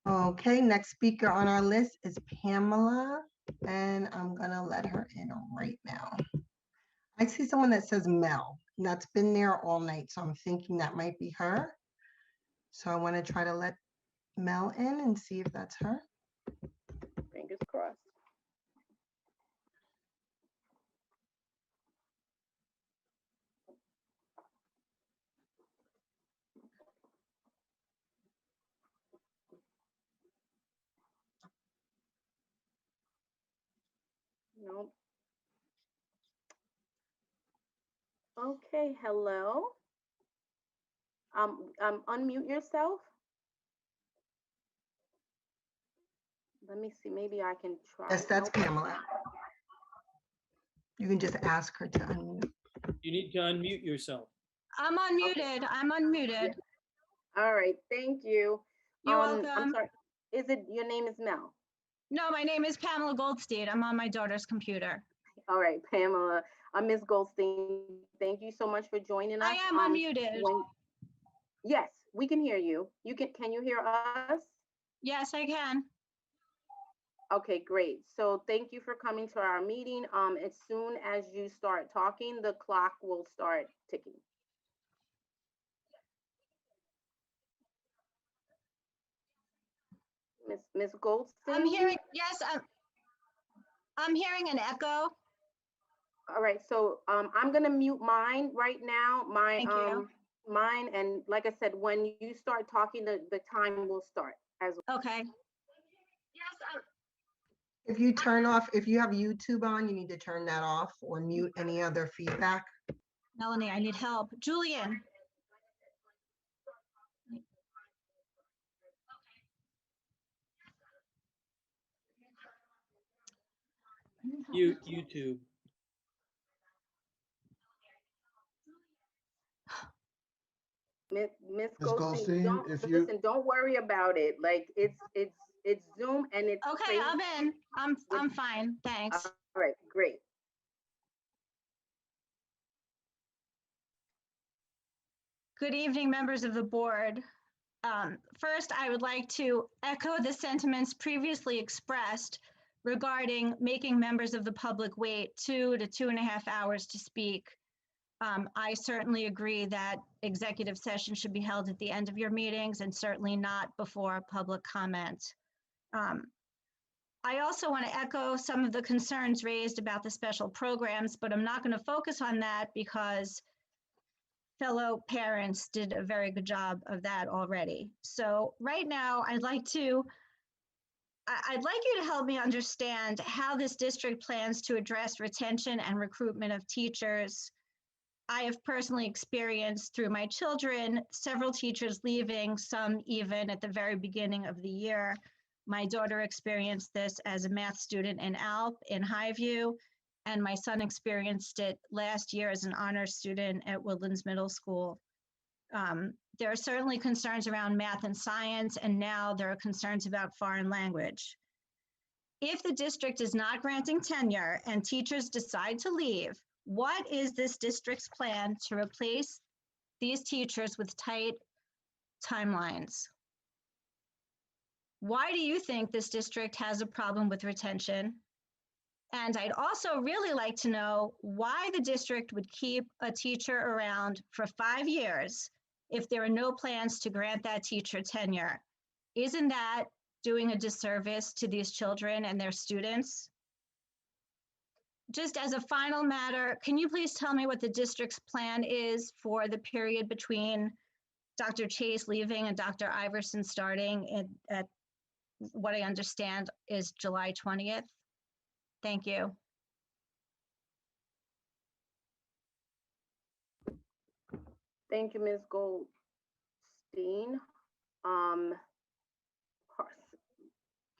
Okay, next speaker on our list is Pamela, and I'm gonna let her in right now. I see someone that says Mel, and that's been there all night, so I'm thinking that might be her. So I want to try to let Mel in and see if that's her. Fingers crossed. Okay, hello. Unmute yourself. Let me see, maybe I can try. Yes, that's Nope. Pamela. You can just ask her to unmute. You need to unmute yourself. I'm unmuted. I'm unmuted. All right, thank you. You're I'm welcome. sorry, is it, your name is Mel? No, my name is Pamela Goldstein. I'm on my daughter's computer. All right, Pamela, Ms. Goldstein, thank you so much for joining us. I am unmuted. Yes, we can hear you. Can you hear us? Yes, I can. Okay, great. So thank you for coming to our meeting. As soon as you start talking, the clock will start ticking. Ms. Goldstein? I'm hearing, yes, I'm hearing an echo. All right, so I'm gonna mute mine right now. Thank you. Mine, and like I said, when you start talking, the time will start as well. Okay. If you turn off, if you have YouTube on, you need to turn that off or mute any other feedback. Melanie, I need help. Julian. YouTube. Miss Ms. Goldstein, don't if you, listen, don't worry about it. Like it's Zoom and it's Okay, crazy. I'm in. I'm fine. Thanks. All right, great. Good evening, members of the board. First, I would like to echo the sentiments previously expressed regarding making members of the public wait 2 to 2.5 hours to speak. I certainly agree that executive session should be held at the end of your meetings and certainly not before public comment. I also want to echo some of the concerns raised about the special programs, but I'm not going to focus on that because fellow parents did a very good job of that already. So right now, I'd like you to help me understand how this district plans to address retention and recruitment of teachers. I have personally experienced through my children, several teachers leaving, some even at the very beginning of the year. My daughter experienced this as a math student in ALP in Highview, and my son experienced it last year as an honors student at Woodlands Middle School. There are certainly concerns around math and science, and now there are concerns about foreign language. If the district is not granting tenure and teachers decide to leave, what is this district's plan to replace these teachers with tight timelines? Why do you think this district has a problem with retention? And I'd also really like to know why the district would keep a teacher around for 5 years if there are no plans to grant that teacher tenure. Isn't that doing a disservice to these children and their students? Just as a final matter, can you please tell me what the district's plan is for the period between Dr. Chase leaving and Dr. Iverson starting at what I understand is July 20th? Thank you. Thank you, Ms. Goldstein.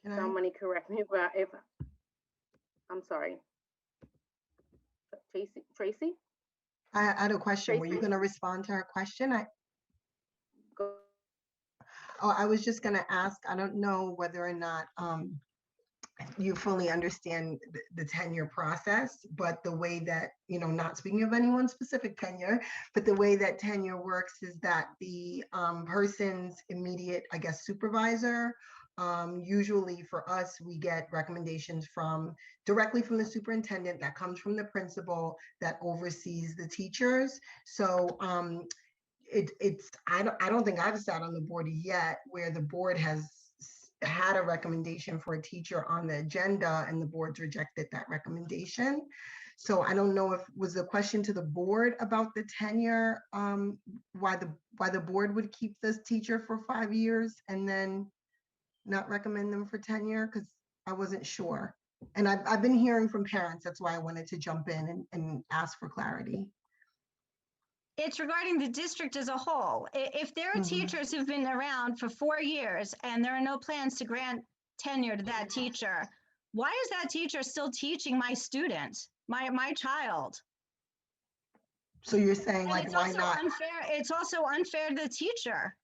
Somebody correct me if I'm sorry. Tracy? I had a question. Were you Tracy? going to respond to her question? Go. Oh, I was just going to ask, I don't know whether or not you fully understand the tenure process, but the way that, not speaking of anyone's specific tenure, but the way that tenure works is that the person's immediate, I guess, supervisor, usually for us, we get recommendations directly from the superintendent that comes from the principal that oversees the teachers. So I don't think I've sat on the board yet where the board has had a recommendation for a teacher on the agenda and the board's rejected that recommendation. So I don't know if was the question to the board about the tenure, why the board would keep this teacher for 5 years and then not recommend them for tenure, because I wasn't sure. And I've been hearing from parents, that's why I wanted to jump in and ask for clarity. It's regarding the district as a whole. If there are Mhm. teachers who've been around for 4 years and there are no plans to grant tenure to that teacher, why is that teacher still teaching my student, my child? So you're saying And like, it's why also not? unfair. It's also unfair to the teacher.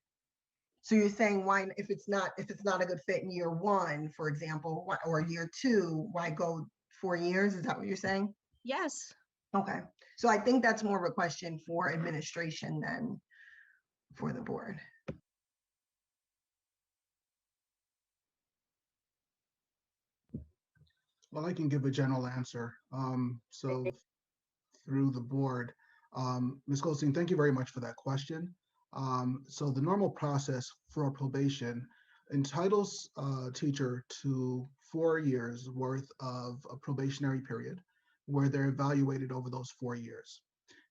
So you're saying why, if it's not a good fit in year one, for example, or year two, why go 4 years? Is that what you're saying? Yes. Okay. So I think that's more of a question for administration than for the board. Well, I can give a general answer. So through the board, Ms. Goldstein, thank you very much for that question. So the normal process for probation entitles a teacher to 4 years worth of a probationary period where they're evaluated over those 4 years.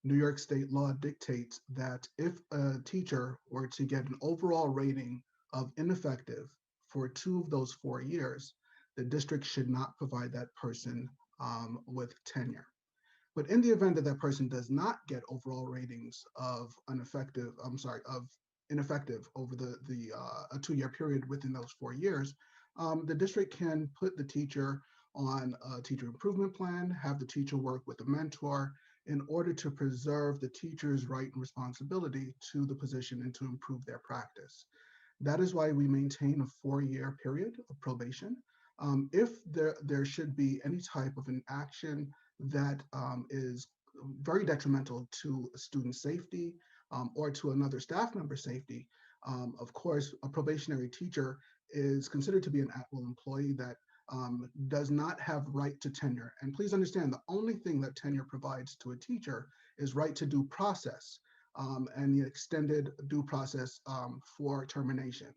New York state law dictates that if a teacher were to get an overall rating of ineffective for 2 of those 4 years, the district should not provide that person with tenure. But in the event that that person does not get overall ratings of ineffective over a 2-year period within those 4 years, the district can put the teacher on a teacher improvement plan, have the teacher work with a mentor in order to preserve the teacher's right and responsibility to the position and to improve their practice. That is why we maintain a 4-year period of probation. If there should be any type of an action that is very detrimental to student safety or to another staff member's safety, of course, a probationary teacher is considered to be an at-will employee that does not have right to tenure. And please understand, the only thing that tenure provides to a teacher is right to due process and the extended due process for termination.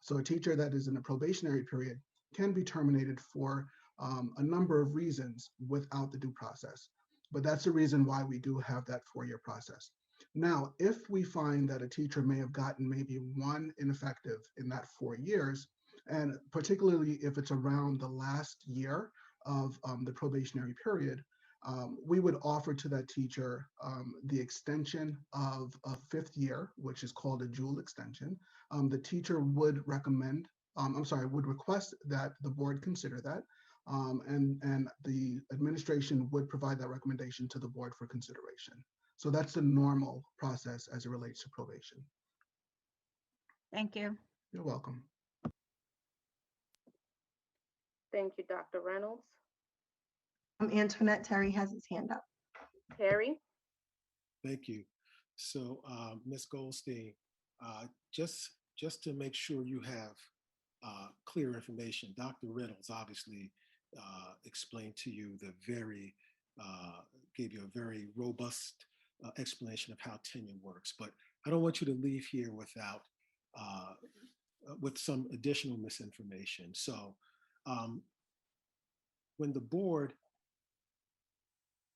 So a teacher that is in a probationary period can be terminated for a number of reasons without the due process. But that's the reason why we do have that 4-year process. Now, if we find that a teacher may have gotten maybe 1 ineffective in that 4 years, and particularly if it's around the last year of the probationary period, we would offer to that teacher the extension of a 5th year, which is called a dual extension. The teacher would would request that the board consider that, and the administration would provide that recommendation to the board for consideration. So that's the normal process as it relates to probation. Thank you. You're welcome. Thank you, Dr. Reynolds. Antoinette, Terry has his hand up. Terry? Thank you. So Ms. Goldstein, just to make sure you have clear information, Dr. Reynolds obviously explained to you gave you a very robust explanation of how tenure works, but I don't want you to leave here with some additional misinformation. So when the board,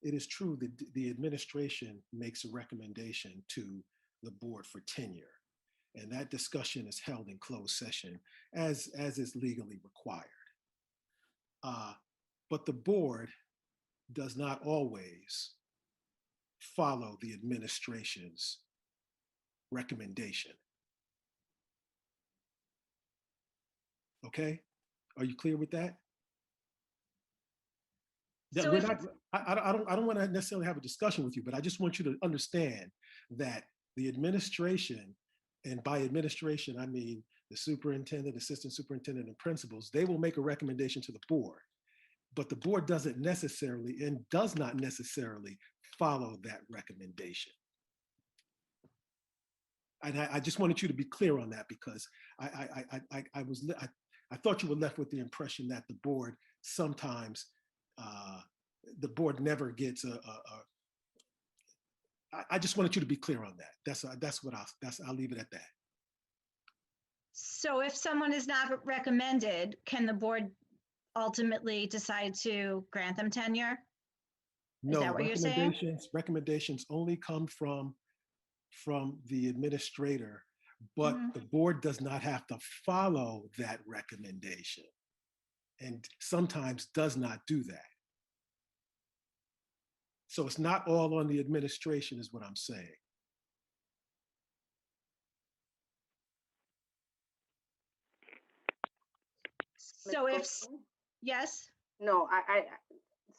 it is true that the administration makes a recommendation to the board for tenure, and that discussion is held in closed session as is legally required. But the board does not always follow the administration's recommendation. Okay, are you clear with that? That So we're not, I don't want to necessarily have a discussion with you, but I just want you to understand that the administration, and by administration, I mean the superintendent, assistant superintendent, and principals, they will make a recommendation to the board, but the board doesn't necessarily and does not necessarily follow that recommendation. And I just wanted you to be clear on that, because I thought you were left with the impression that the board sometimes, the board never gets I just wanted you to be clear on that. I'll leave it at that. So if someone is not recommended, can the board ultimately decide to grant them tenure? No, Is that what you're saying? Recommendations only come from the administrator, but the board does not have to follow that recommendation, and sometimes does not do that. So it's not all on the administration is what I'm saying. So yes, No,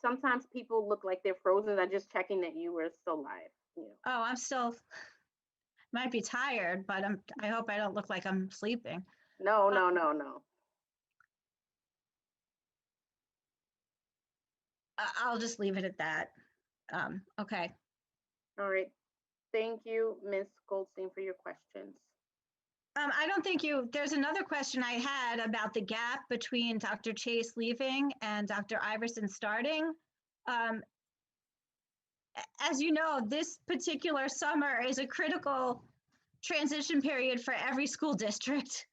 sometimes people look like they're frozen. I'm just checking that you were still live. Yeah. oh, I'm still, might be tired, but I hope I don't look like I'm sleeping. No. I'll just leave it at that. Okay. All right. Thank you, Ms. Goldstein, for your questions. I don't think there's another question I had about the gap between Dr. Chase leaving and Dr. Iverson starting. As you know, this particular summer is a critical transition period for every school district,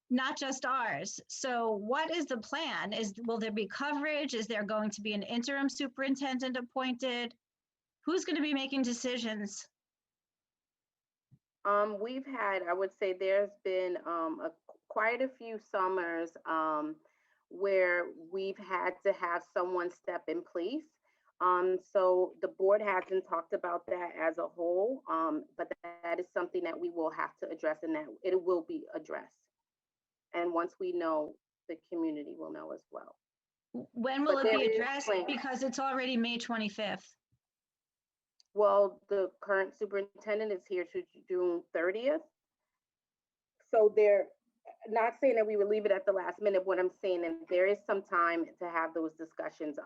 not just ours. So what is the plan? Will there be coverage? Is there going to be an interim superintendent appointed? Who's going to be making decisions? We've had, I would say there's been quite a few summers where we've had to have someone step in place. So the board hasn't talked about that as a whole, but that is something that we will have to address, and that it will be addressed. And once we know, the community will know as well. When will it be addressed? Because it's already May 25th. Well, the current superintendent is here to June 30th. So they're not saying that we would leave it at the last minute. What I'm saying is there is some time to have those discussions.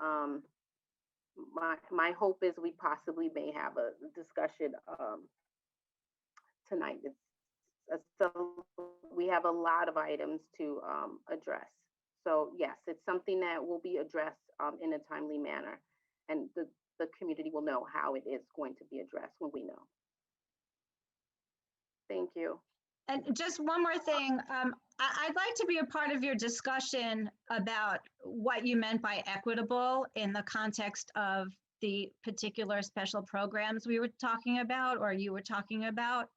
My hope is we possibly may have a discussion tonight. So we have a lot of items to address. So yes, it's something that will be addressed in a timely manner, and the community will know how it is going to be addressed when we know. Thank you. And just one more thing, I'd like to be a part of your discussion about what you meant by equitable in the context of the particular special programs we were talking about, or you were talking about.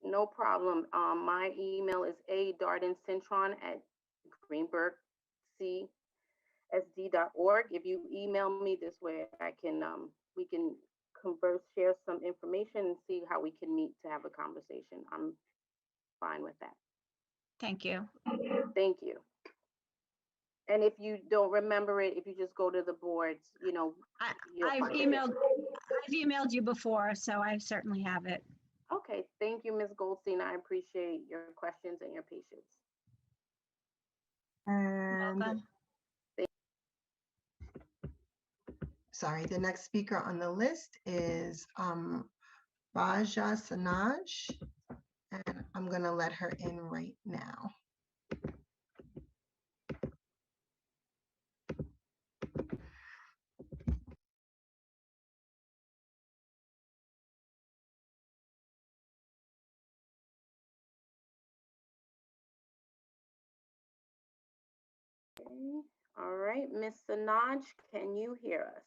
No problem. My email is a.dardencintron@greenbergsd.org. If you email me this way, I can we can converse, share some information, and see how we can meet to have a conversation. I'm fine with that. Thank you. Thank you. And if you don't remember it, if you just go to the boards, I've emailed you before, so I certainly have it. Okay, thank you, Ms. Goldstein. I appreciate your questions and your patience. And sorry, the next speaker on the list is Raja Sanaj, and I'm gonna let her in right now. Okay. All right, Ms. Sanaj, can you hear us?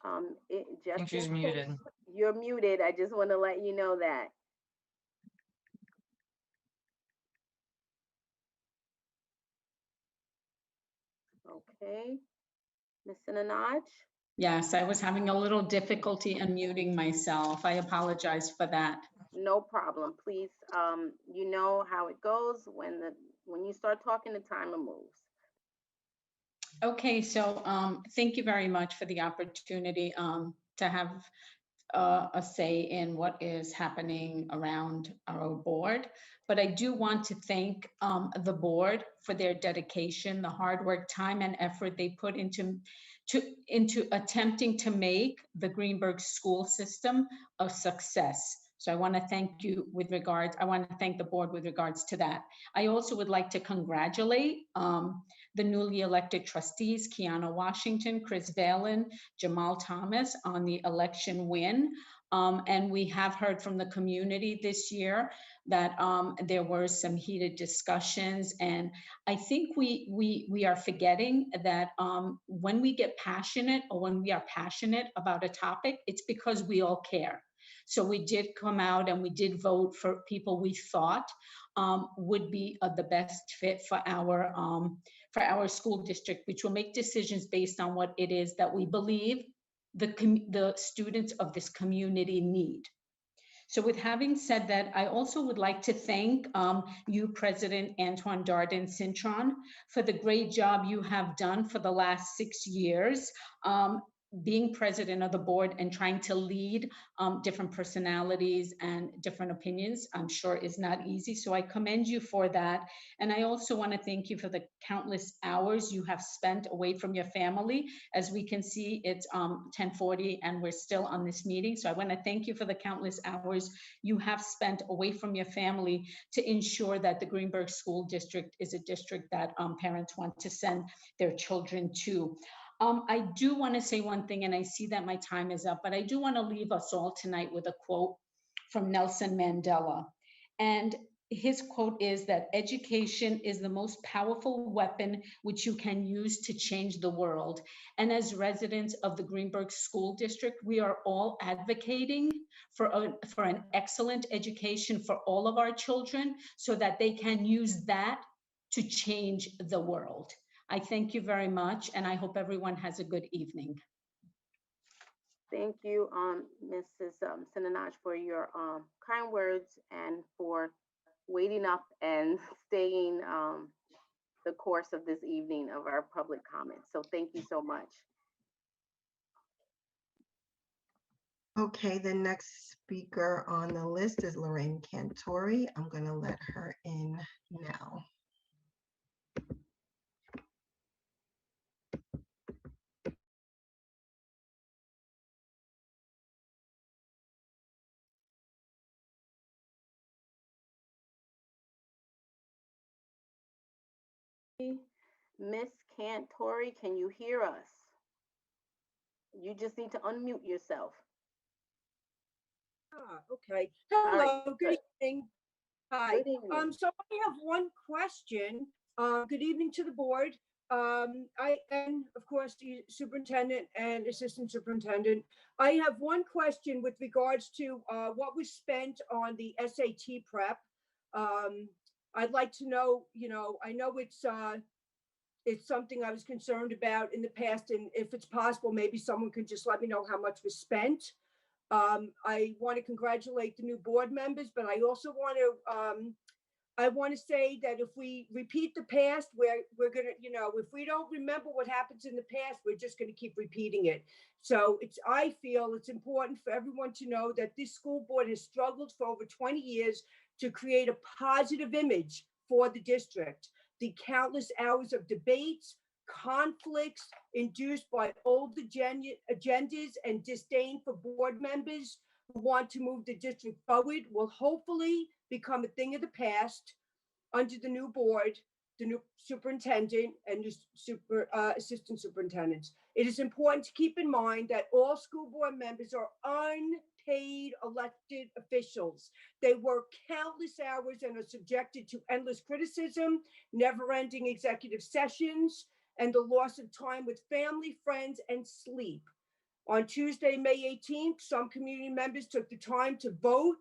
I think she's muted. You're muted. I just want to let you know that. Okay, Ms. Sanaj? Yes, I was having a little difficulty unmuting myself. I apologize for that. No problem. Please, you know how it goes. When you start talking, the timer moves. Okay, so thank you very much for the opportunity to have a say in what is happening around our board. But I do want to thank the board for their dedication, the hard work, time, and effort they put into attempting to make the Greenberg school system a success. So I want to thank you with regards, I want to thank the board with regards to that. I also would like to congratulate the newly elected trustees, Kiana Washington, Chris Valen, Jamal Thomas, on the election win. And we have heard from the community this year that there were some heated discussions. And I think we are forgetting that when we get passionate, or when we are passionate about a topic, it's because we all care. So we did come out and we did vote for people we thought would be the best fit for our school district, which will make decisions based on what it is that we believe the students of this community need. So with having said that, I also would like to thank you, President Antoine Darden Cintron, for the great job you have done for the last 6 years, being president of the board and trying to lead different personalities and different opinions. I'm sure is not easy. So I commend you for that. And I also want to thank you for the countless hours you have spent away from your family. As we can see, it's 10:40 and we're still on this meeting. So I want to thank you for the countless hours you have spent away from your family to ensure that the Greenberg School District is a district that parents want to send their children to. I do want to say one thing, and I see that my time is up, but I do want to leave us all tonight with a quote from Nelson Mandela. And his quote is that education is the most powerful weapon which you can use to change the world. And as residents of the Greenberg School District, we are all advocating for an excellent education for all of our children so that they can use that to change the world. I thank you very much, and I hope everyone has a good evening. Thank you, Mrs. Sinanaj, for your kind words and for waiting up and staying the course of this evening of our public comments. So thank you so much. Okay, the next speaker on the list is Lorraine Cantori. I'm going to let her in now. Miss Cantori, can you hear us? You just need to unmute yourself. Okay. All right, Hello, good evening. Hi. Good evening. So I have one question. Good evening to the board. And of course, the superintendent and assistant superintendent. I have one question with regards to what was spent on the SAT prep. I'd like to know, I know it's something I was concerned about in the past, and if it's possible, maybe someone could just let me know how much was spent. I want to congratulate the new board members, but I also want to say that if we repeat the past, we're gonna, if we don't remember what happens in the past, we're just gonna keep repeating it. So I feel it's important for everyone to know that this school board has struggled for over 20 years to create a positive image for the district. The countless hours of debates, conflicts induced by old agendas and disdain for board members who want to move the district forward will hopefully become a thing of the past under the new board, the new superintendent and new assistant superintendents. It is important to keep in mind that all school board members are unpaid elected officials. They work countless hours and are subjected to endless criticism, never-ending executive sessions, and the loss of time with family, friends, and sleep. On Tuesday, May 18th, some community members took the time to vote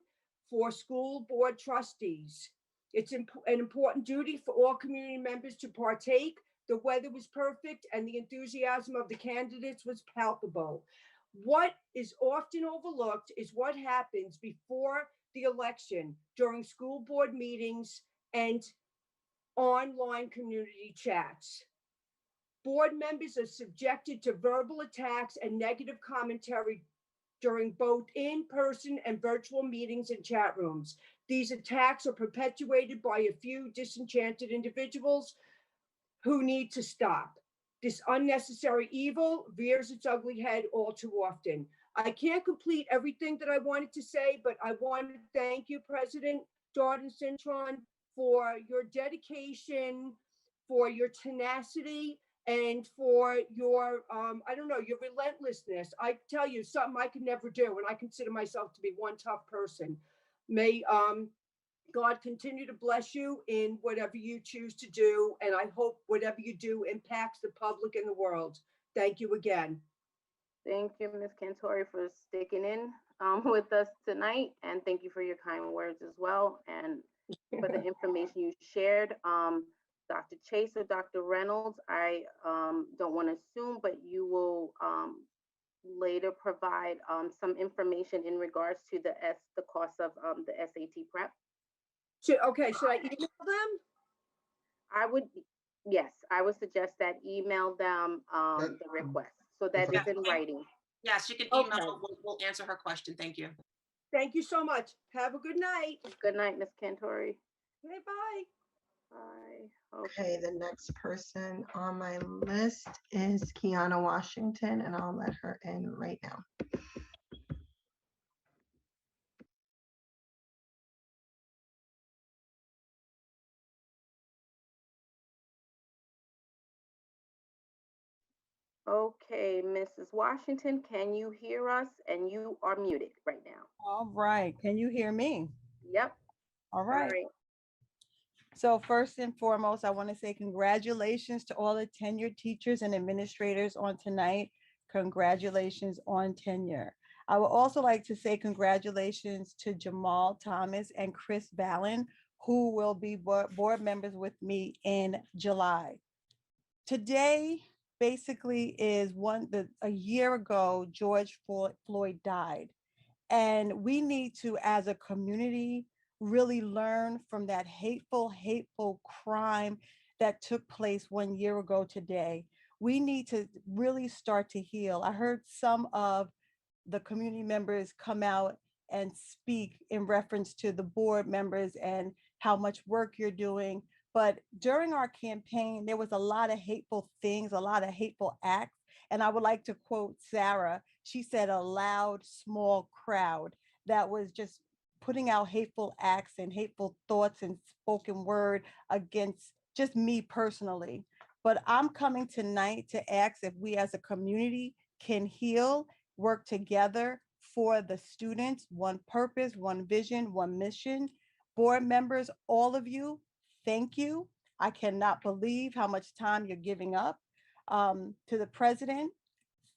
for school board trustees. It's an important duty for all community members to partake. The weather was perfect and the enthusiasm of the candidates was palpable. What is often overlooked is what happens before the election during school board meetings and online community chats. Board members are subjected to verbal attacks and negative commentary during both in-person and virtual meetings and chat rooms. These attacks are perpetuated by a few disenchanted individuals who need to stop. This unnecessary evil rears its ugly head all too often. I can't complete everything that I wanted to say, but I want to thank you, President Darden Cintron, for your dedication, for your tenacity, and for your, your relentlessness. I tell you, something I could never do, and I consider myself to be one tough person. May God continue to bless you in whatever you choose to do, and I hope whatever you do impacts the public and the world. Thank you again. Thank you, Ms. Cantori, for sticking in with us tonight, and thank you for your kind words as well, and for the information you shared. Dr. Chase or Dr. Reynolds, I don't want to assume, but you will later provide some information in regards to the cost of the SAT prep. Okay, should I email them? I would, yes, I would suggest that email them the request so that it's in writing. Yes, you can Okay. email, we'll answer her question. Thank you. Thank you so much. Have a good night. Good night, Ms. Cantori. Okay, bye. Bye. Okay, the next person on my list is Kiana Washington, and I'll let her in right now. Okay, Mrs. Washington, can you hear us? And you are muted right now. All right. Can you hear me? Yep. All right. So first and foremost, I want to say congratulations to all the tenured teachers and administrators on tonight. Congratulations on tenure. I would also like to say congratulations to Jamal Thomas and Chris Ballin, who will be board members with me in July. Today basically is a year ago, George Floyd died. And we need to, as a community, really learn from that hateful crime that took place 1 year ago today. We need to really start to heal. I heard some of the community members come out and speak in reference to the board members and how much work you're doing. But during our campaign, there was a lot of hateful things, a lot of hateful acts. And I would like to quote Sarah. She said, a loud, small crowd that was just putting out hateful acts and hateful thoughts and spoken word against just me personally. But I'm coming tonight to ask if we as a community can heal, work together for the students, one purpose, one vision, one mission. Board members, all of you, thank you. I cannot believe how much time you're giving up. To the president,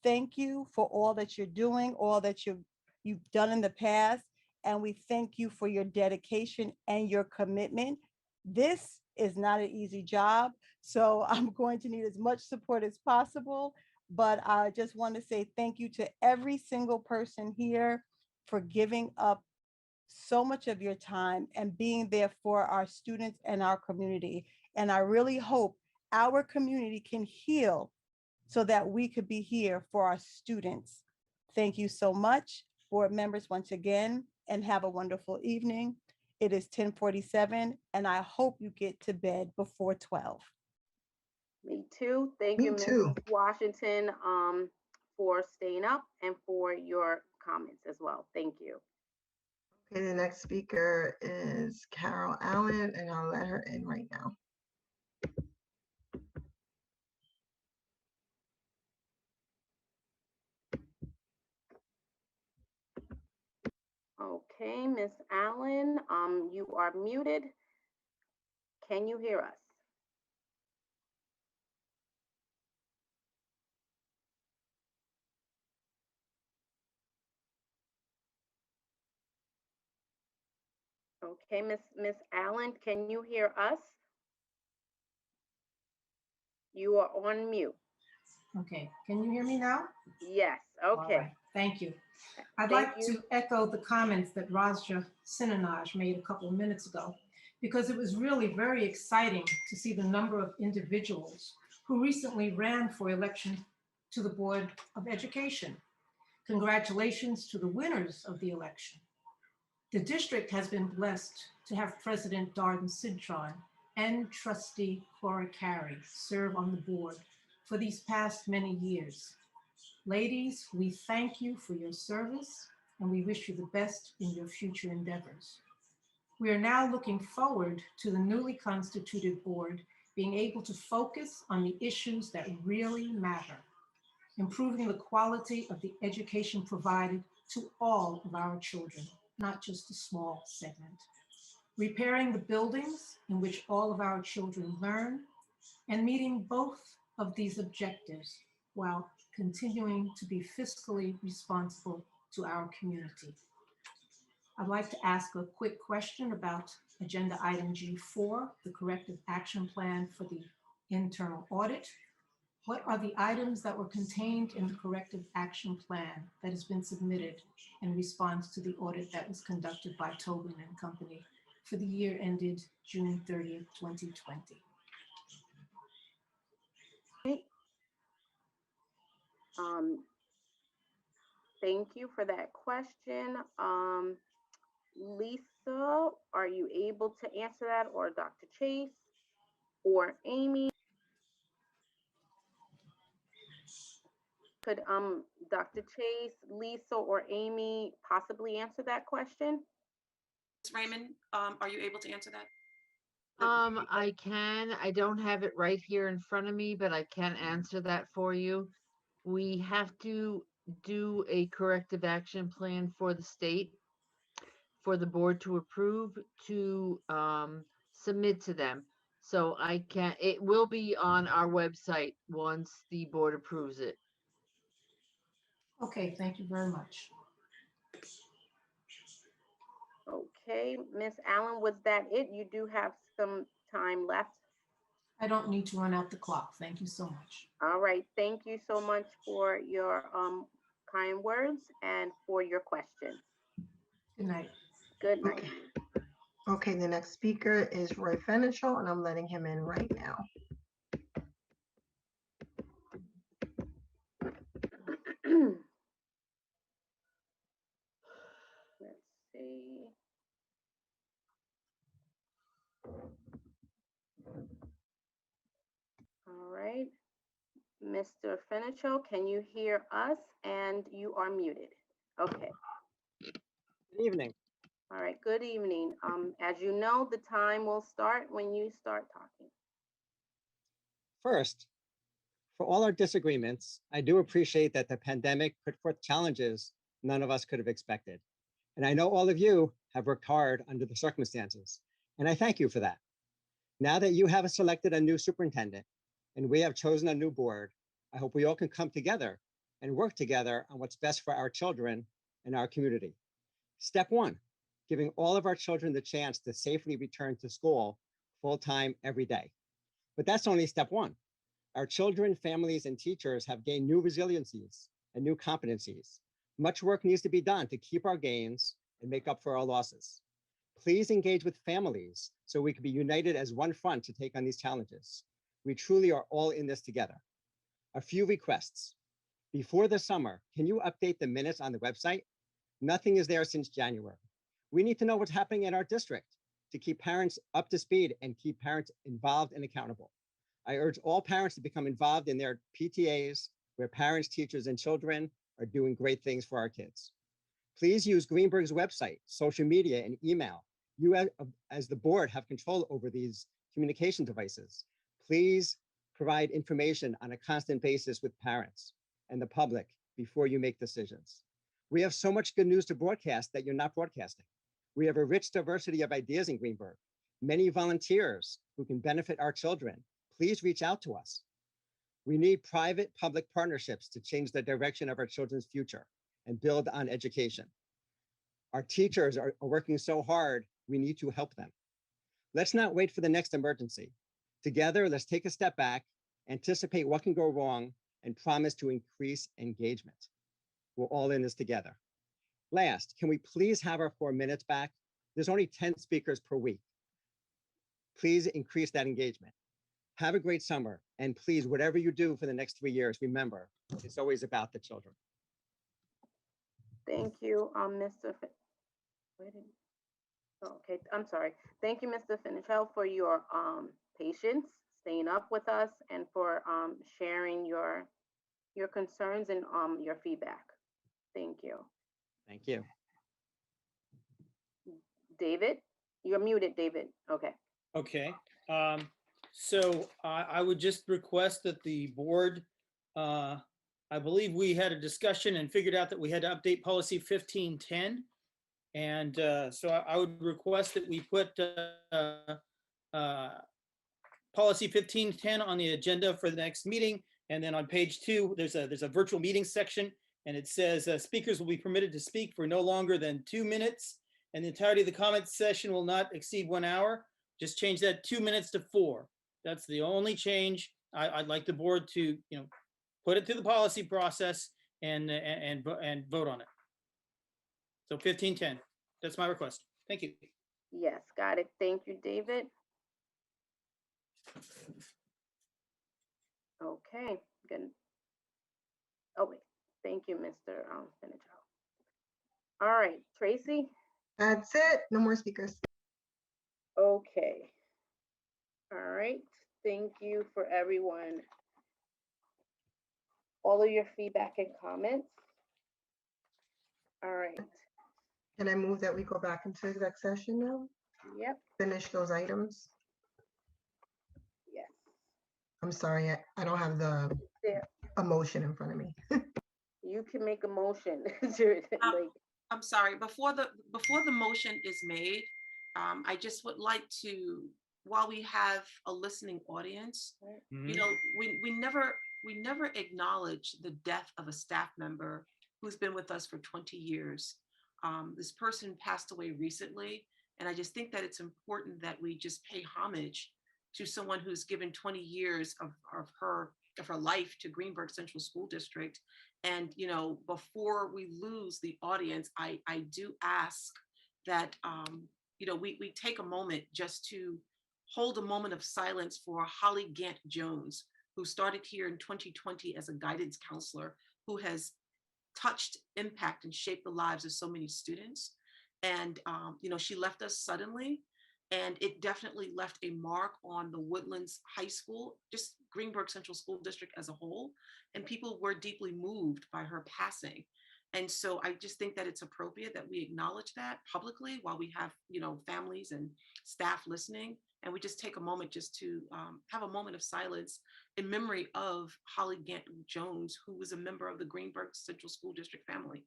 thank you for all that you're doing, all that you've done in the past. And we thank you for your dedication and your commitment. This is not an easy job, so I'm going to need as much support as possible. But I just want to say thank you to every single person here for giving up so much of your time and being there for our students and our community. And I really hope our community can heal so that we could be here for our students. Thank you so much, board members, once again, and have a wonderful evening. It is 10:47, and I hope you get to bed before 12. Me too. Thank Me you, too. Mrs. Washington, for staying up and for your comments as well. Thank you. Okay, the next speaker is Carol Allen, and I'll let her in right now. Okay, Miss Allen, you are muted. Can you hear us? Okay, Miss Allen, can you hear us? You are on mute. Okay, can you hear me now? Yes, All okay. right, thank you. I'd Thank like you. to echo the comments that Raja Sinanaj made a couple of minutes ago, because it was really very exciting to see the number of individuals who recently ran for election to the Board of Education. Congratulations to the winners of the election. The district has been blessed to have President Darden Citron and Trustee Cora Carey serve on the board for these past many years. Ladies, we thank you for your service and we wish you the best in your future endeavors. We are now looking forward to the newly constituted board being able to focus on the issues that really matter, improving the quality of the education provided to all of our children, not just a small segment, repairing the buildings in which all of our children learn, and meeting both of these objectives while continuing to be fiscally responsible to our community. I'd like to ask a quick question about agenda item G4, the corrective action plan for the internal audit. What are the items that were contained in the corrective action plan that has been submitted in response to the audit that was conducted by Tobin and Company for the year ended June 30th, 2020? Okay. Thank you for that question. Lisa, are you able to answer that, or Dr. Chase or Amy? Could Dr. Chase, Lisa, or Amy possibly answer that question? Ms. Raymond, are you able to answer that? I can. I don't have it right here in front of me, but I can answer that for you. We have to do a corrective action plan for the state for the board to approve to submit to them. So I can, it will be on our website once the board approves it. Okay, thank you very much. Okay, Ms. Allen, was that it? You do have some time left. I don't need to run out the clock. Thank you so much. All right, thank you so much for your kind words and for your questions. Good night. Good night. Okay, the next speaker is Roy Fenichel, and I'm letting him in right now. Let's see. All right, Mr. Fenichel, can you hear us? And you are muted. Okay. Good evening. All right, good evening. As you know, the time will start when you start talking. First, for all our disagreements, I do appreciate that the pandemic put forth challenges none of us could have expected. And I know all of you have worked hard under the circumstances, and I thank you for that. Now that you have selected a new superintendent and we have chosen a new board, I hope we all can come together and work together on what's best for our children and our community. Step one, giving all of our children the chance to safely return to school full-time every day. But that's only step one. Our children, families, and teachers have gained new resiliencies and new competencies. Much work needs to be done to keep our gains and make up for our losses. Please engage with families so we can be united as one front to take on these challenges. We truly are all in this together. A few requests. Before the summer, can you update the minutes on the website? Nothing is there since January. We need to know what's happening in our district to keep parents up to speed and keep parents involved and accountable. I urge all parents to become involved in their PTAs, where parents, teachers, and children are doing great things for our kids. Please use Greenberg's website, social media, and email. You as the board have control over these communication devices. Please provide information on a constant basis with parents and the public before you make decisions. We have so much good news to broadcast that you're not broadcasting. We have a rich diversity of ideas in Greenberg, many volunteers who can benefit our children. Please reach out to us. We need private-public partnerships to change the direction of our children's future and build on education. Our teachers are working so hard, we need to help them. Let's not wait for the next emergency. Together, let's take a step back, anticipate what can go wrong, and promise to increase engagement. We're all in this together. Last, can we please have our 4 minutes back? There's only 10 speakers per week. Please increase that engagement. Have a great summer. And please, whatever you do for the next 3 years, remember, it's always about the children. Thank you, Mr. Okay, I'm sorry. Thank you, Mr. Fenichel, for your patience, staying up with us, and for sharing your concerns and your feedback. Thank you. Thank you. David, you're muted, David. Okay. Okay. So I would just request that the board, I believe we had a discussion and figured out that we had to update policy 1510. And so I would request that we put policy 1510 on the agenda for the next meeting. And then on page 2, there's a virtual meeting section, and it says speakers will be permitted to speak for no longer than 2 minutes, and the entirety of the comment session will not exceed 1 hour. Just change that 2 minutes to 4. That's the only change. I'd like the board to, put it through the policy process and vote on it. So 1510, that's my request. Thank you. Yes, got it. Thank you, David. Okay, good. Oh, wait. Thank you, Mr. Finichel. All right, Tracy. That's it. No more speakers. Okay. All right. Thank you for everyone. All of your feedback and comments. All right. Can I move that we go back into exec session now? Yep. Finish those items? Yes. I'm sorry, I don't have the There. a motion in front of me. You can make a motion. I'm sorry, before the motion is made, I just would like to, while we have a listening audience, you know, we never acknowledge the death of a staff member who's been with us for 20 years. This person passed away recently, and I just think that it's important that we just pay homage to someone who's given 20 years of her life to Greenburgh Central School District. And, you know, before we lose the audience, I do ask that, you know, we take a moment just to hold a moment of silence for Holly Gant Jones, who started here in 2020 as a guidance counselor, who has touched, impact, and shaped the lives of so many students. And, you know, she left us suddenly, and it definitely left a mark on the Woodlands High School, just Greenburgh Central School District as a whole. And people were deeply moved by her passing. And so I just think that it's appropriate that we acknowledge that publicly while we have, you know, families and staff listening. And we just take a moment just to have a moment of silence in memory of Holly Gant Jones, who was a member of the Greenburgh Central School District family.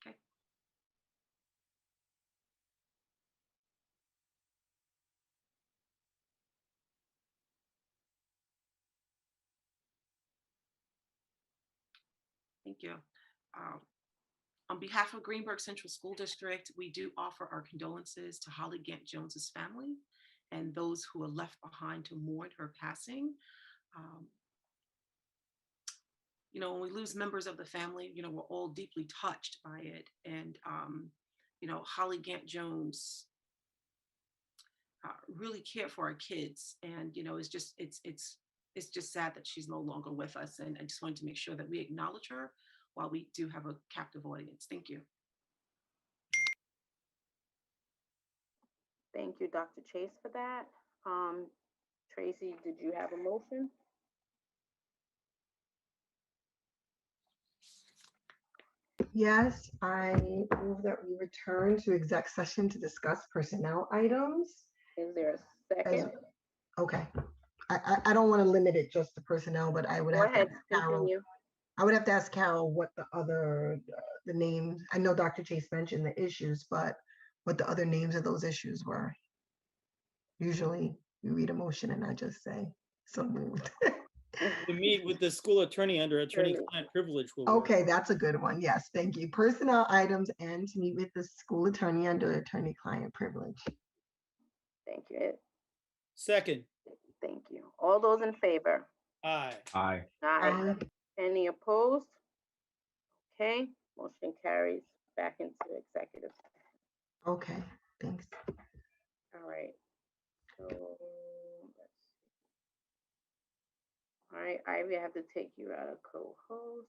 Okay. Thank you. On behalf of Greenburgh Central School District, we do offer our condolences to Holly Gant Jones's family and those who are left behind to mourn her passing. You know, when we lose members of the family, you know, we're all deeply touched by it. And, you know, Holly Gant Jones really cared for our kids. And, you know, it's just sad that she's no longer with us. And I just wanted to make sure that we acknowledge her while we do have a captive audience. Thank you. Thank you, Dr. Chase, for that. Tracy, did you have a motion? Yes, I move that we return to exec session to discuss personnel items. Is there a second? Okay. I don't want to limit it just to personnel, but I would have to ask Carol. I would have to ask Carol what the other, the names, I know Dr. Chase mentioned the issues, but what the other names of those issues were. Usually you read a motion and I just say, so moved. To meet with the school attorney under attorney-client privilege. Okay, that's a good one. Yes, thank you. Personnel items and to meet with the school attorney under attorney-client privilege. Thank you. Second. Thank you. All those in favor? Aye. Aye. Aye. Any opposed? Okay, motion carries back into executive. Okay, thanks. All right. So let's see. All right, Ivy, I have to take you out of co-host.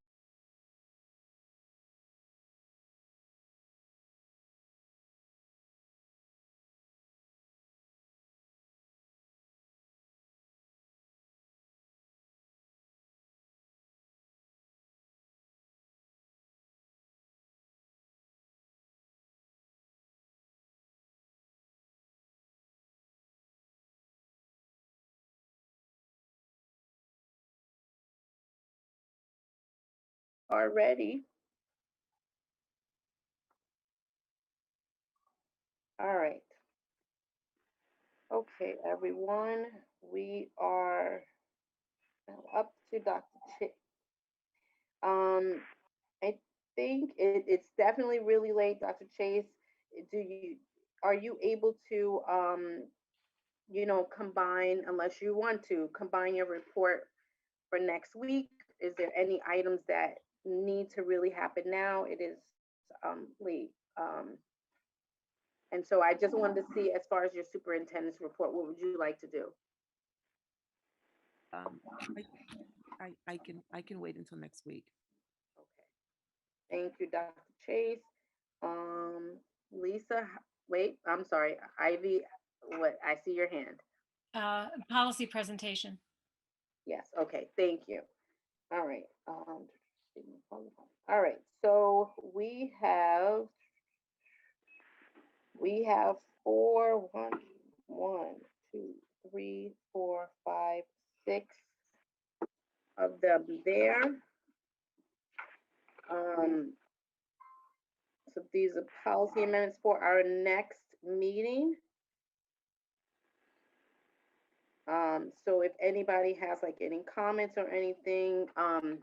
Already. All right. Okay, everyone, we are up to Dr. Chase. I think it's definitely really late, Dr. Chase. Are you able to combine, unless you want to, combine your report for next week. Is there any items that need to really happen now? It is late. And so I just wanted to see, as far as your superintendent's report, what would you like to do? I can wait until next week. Thank you, Dr. Chase. Lisa, wait, I'm sorry, Ivy, what, I see your hand. Policy presentation. Yes, okay, thank you. All right. All right, so we have four, one, two, three, four, five, six of them there. So these are policy amendments for our next meeting. So if anybody has like any comments or anything,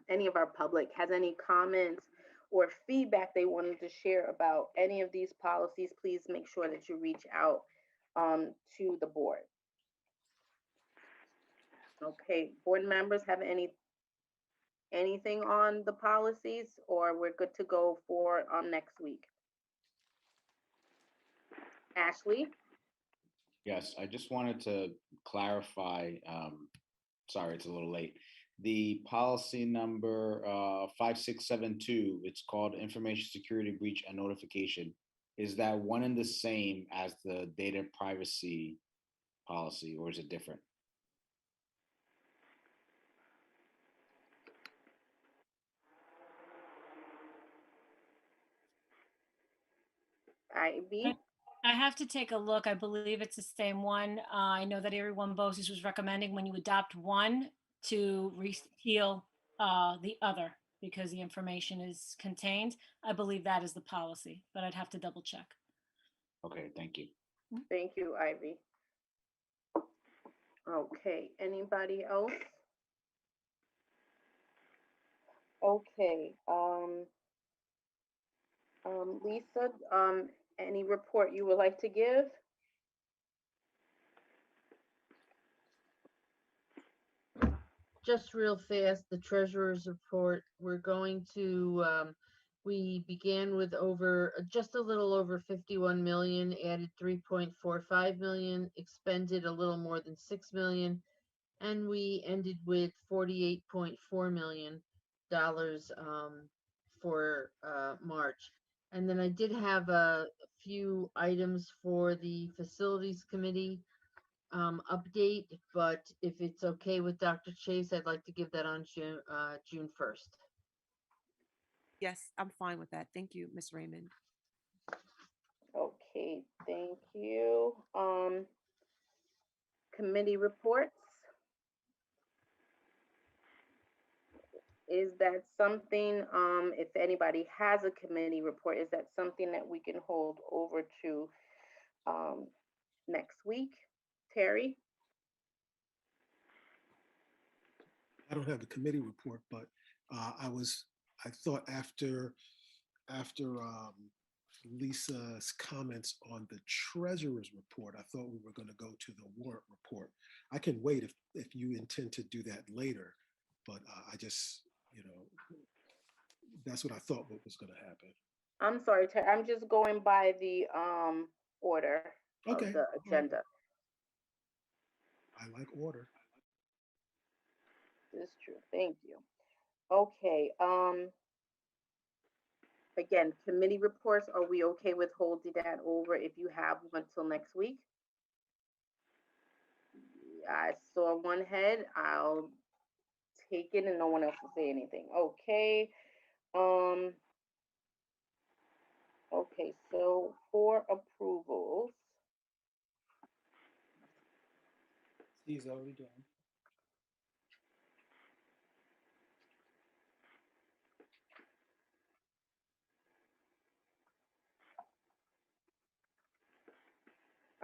any of our public has any comments or feedback they wanted to share about any of these policies, please make sure that you reach out to the board. Okay, board members have anything on the policies, or we're good to go for next week? Ashley? Yes, I just wanted to clarify, sorry, it's a little late. The policy number 5672, it's called Information Security Breach and Notification. Is that one and the same as the data privacy policy, or is it different? Ivy? I have to take a look. I believe it's the same one. I know that everyone Bosis was recommending when you adopt one to repeal the other because the information is contained. I believe that is the policy, but I'd have to double check. Okay, thank you. Thank you, Ivy. Okay, anybody else? Okay, Lisa, any report you would like to give? Just real fast, the treasurer's report, we're going to, we began with just a little over 51 million, added 3.45 million, expended a little more than 6 million, and we ended with $48.4 million for March. And then I did have a few items for the facilities committee update, but if it's okay with Dr. Chase, I'd like to give that on June 1st. Yes, I'm fine with that. Thank you, Ms. Raymond. Okay, thank you. Committee reports. Is that something, if anybody has a committee report, is that something that we can hold over to next week? Terry? I don't have the committee report, but I thought after Lisa's comments on the treasurer's report, I thought we were going to go to the warrant report. I can wait if you intend to do that later, but I just, that's what I thought what was going to happen. I'm sorry, Terry, I'm just going by the order of the agenda. I like order. This is true. Thank you. Okay. Again, committee reports, are we okay with holding that over if you have one till next week? I saw one head. I'll take it and no one else will say anything. Okay. Okay, so for approvals. He's already done.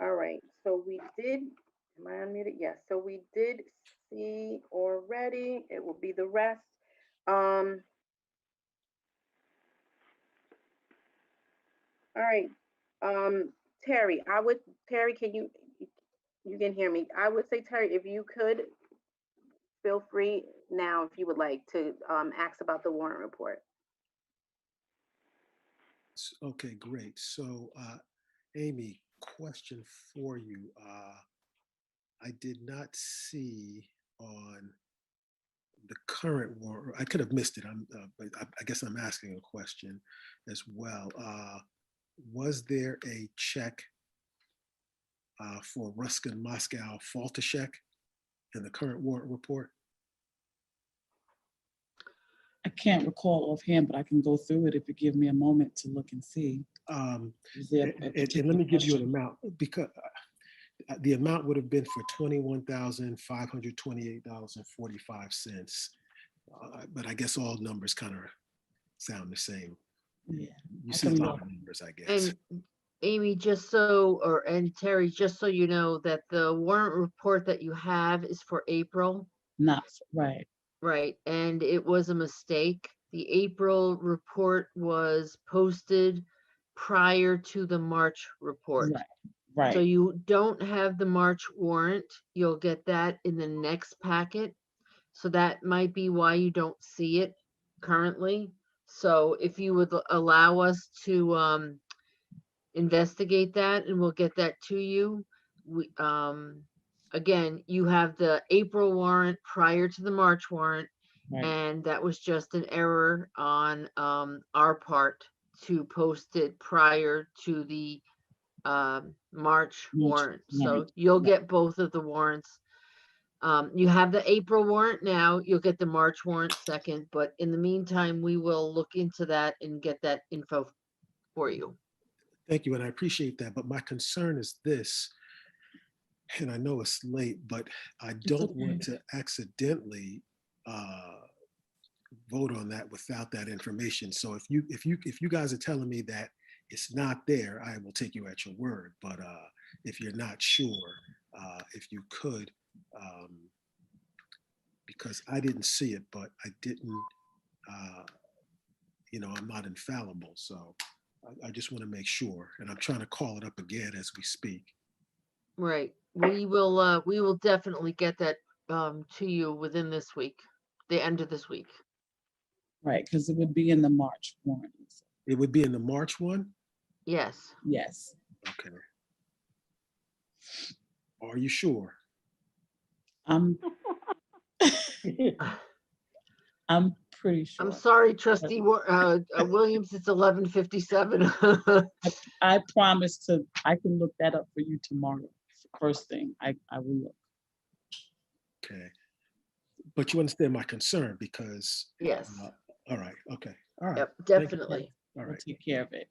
All right, so we did, am I unmuted? Yes, so we did see already, it will be the rest. All right, Terry, Terry, can you, You can hear me. I would say, Terry, if you could, feel free now if you would like to ask about the warrant report. Okay, great. So, Amy, question for you. I did not see on the current warrant. I could have missed it. But I guess I'm asking a question as well. Was there a check for Ruskin Moscow Faltashek in the current warrant report? I can't recall offhand, but I can go through it if you give me a moment to look and see. Is there a And let particular me give you an question? amount, because the amount would have been for $21,528.45. But I guess all numbers kind of sound the same. Yeah, You I see a can lot look. of numbers, I guess. And Amy, and Terry, just so you know that the warrant report that you have is for April. Not right. Right, and it was a mistake. The April report was posted prior to the March report. Right. So you don't have the March warrant. You'll get that in the next packet. So that might be why you don't see it currently. So if you would allow us to investigate that, and we'll get that to you. We, again, you have the April warrant prior to the March warrant, Right. and that was just an error on our part to post it prior to the March warrant. So warrant. you'll get both of the warrants. You have the April warrant now, you'll get the March warrant second, but in the meantime, we will look into that and get that info for you. Thank you, and I appreciate that. But my concern is this, and I know it's late, but I don't want to accidentally vote on that without that information. So if you guys are telling me that it's not there, I will take you at your word. But if you're not sure, if you could, because I didn't see it, but I didn't, I'm not infallible. So I just want to make sure, and I'm trying to call it up again as we speak. Right. We will definitely get that to you within this week, the end of this week. Right, because it would be in the March warrant. It would be in the March one? Yes. Yes. Okay. Are you sure? I'm pretty sure. I'm sorry, Trustee Williams, it's 11:57. I promise I can look that up for you tomorrow. First thing, I will look. Okay. But you understand my concern because. Yes. All right. Okay. All right. Yep, definitely. All right. We'll take care of it.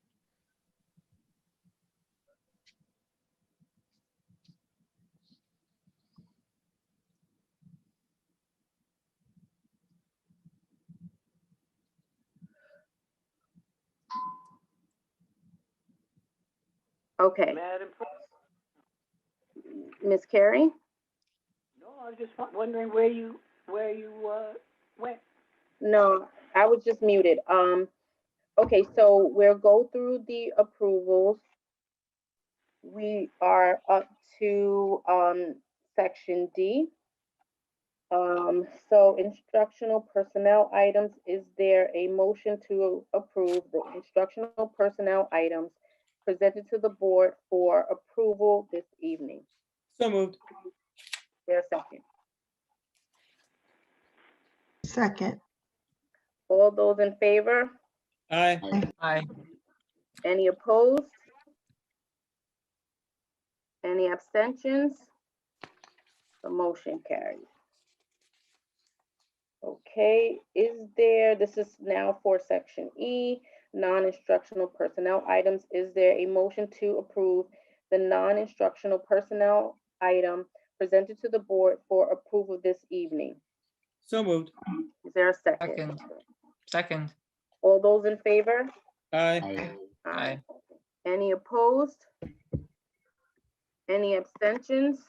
Okay. Madam Ms. Carey? No, I was just wondering where you went. No, I was just muted. Okay, so we'll go through the approvals. We are up to section D. So instructional personnel items, is there a motion to approve the instructional personnel items presented to the board for approval this evening? So moved. Is there a second? Second. All those in favor? Aye. Aye. Any opposed? Any abstentions? The motion carries. Okay, this is now for section E, non-instructional personnel items. Is there a motion to approve the non-instructional personnel item presented to the board for approval this evening? So moved. Is there a second? Second. All those in favor? Aye. Aye. Any opposed? Any abstentions?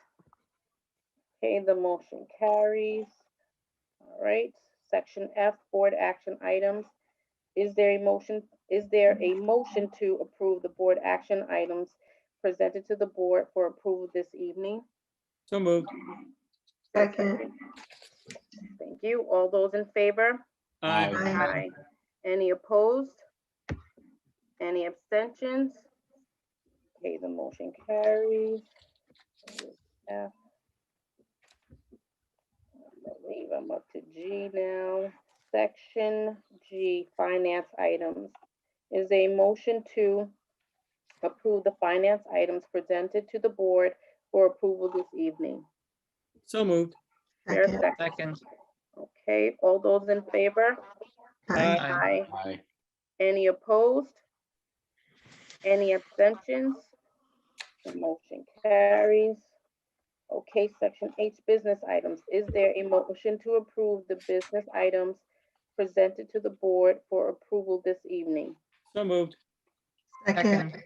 Okay, the motion carries. All right, section F, board action items. Is there a motion to approve the board action items presented to the board for approval this evening? So moved. Second. Thank you. All those in favor? Aye. Aye. Any opposed? Any abstentions? Okay, the motion carries. F. I believe I'm up to G now. Section G, finance items. Is a motion to approve the finance items presented to the board for approval this evening. So moved. There a Second. second? Okay, all those in favor? Aye. Aye. Aye. Any opposed? Any abstentions? The motion carries. Okay, section H, business items. Is there a motion to approve the business items presented to the board for approval this evening? So moved. Second.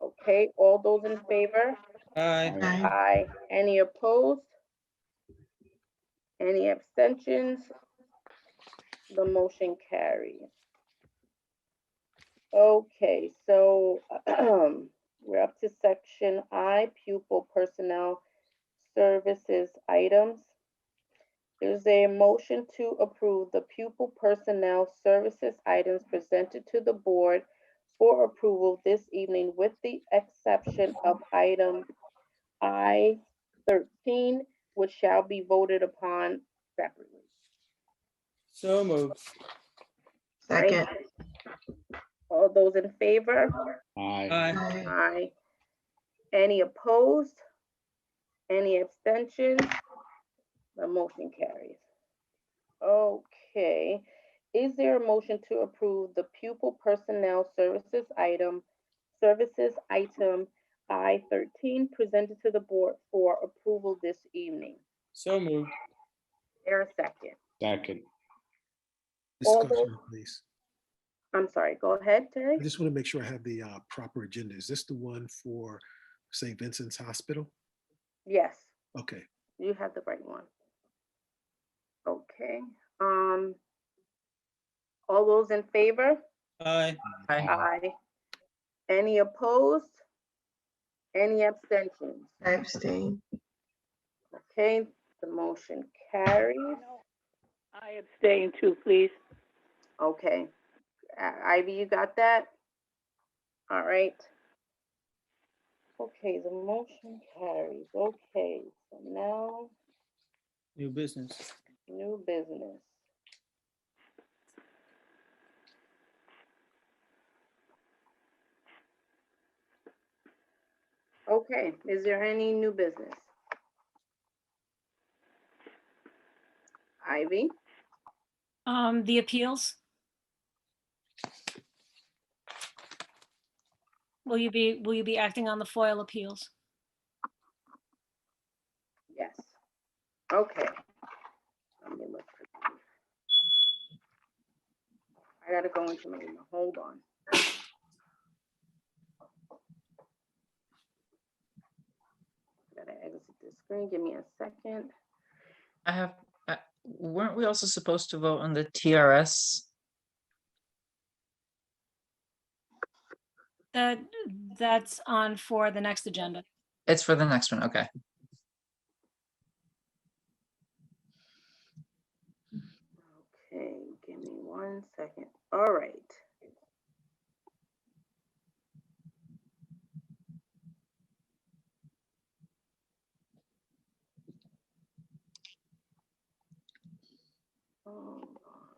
Okay, all those in favor? Aye. Aye. Aye. Any opposed? Any abstentions? The motion carries. Okay, so we're up to section I, pupil personnel services items. Is there a motion to approve the pupil personnel services items presented to the board for approval this evening with the exception of item I-13, which shall be voted upon separately? So moved. Second. All those in favor? Aye. Aye. Aye. Aye. Any opposed? Any abstentions? The motion carries. Okay. Is there a motion to approve the pupil personnel services item I-13 presented to the board for approval this evening? So moved. There a second? Second. All Discussion, those- please. I'm sorry, go ahead, Terry. I just want to make sure I have the proper agenda. Is this the one for St. Vincent's Hospital? Yes, Okay. you have the right one. Okay, all those in favor? Aye. Aye. Any opposed? Any abstentions? I abstain. Okay, the motion carries. I abstain too, please. Okay. Ivy, you got that? All right. Okay, the motion carries. Okay, so now New business. new business. Okay, is there any new business? Ivy? The appeals. Will you be acting on the FOIL appeals? Yes. Okay. Let me look for these. I gotta go into my email. Hold on. Gotta exit this screen. Give me a second. I have, weren't we also supposed to vote on the TRS? That's on for the next agenda. It's for the next one, okay. Okay, give me 1 second. All right. Hold on.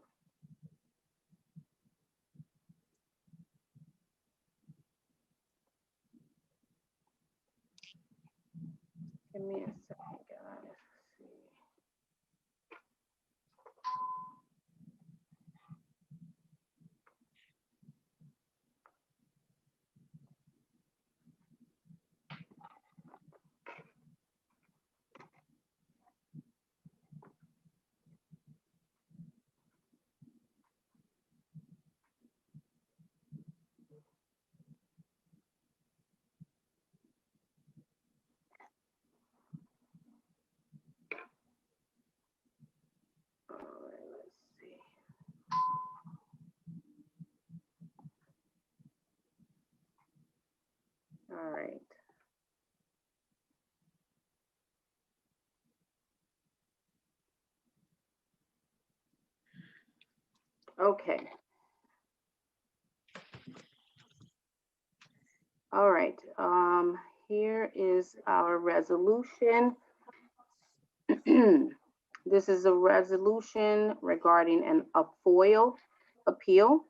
Give me a second, guys. Let's see. Okay. All right, here is our resolution. This is a resolution regarding a FOIL appeal.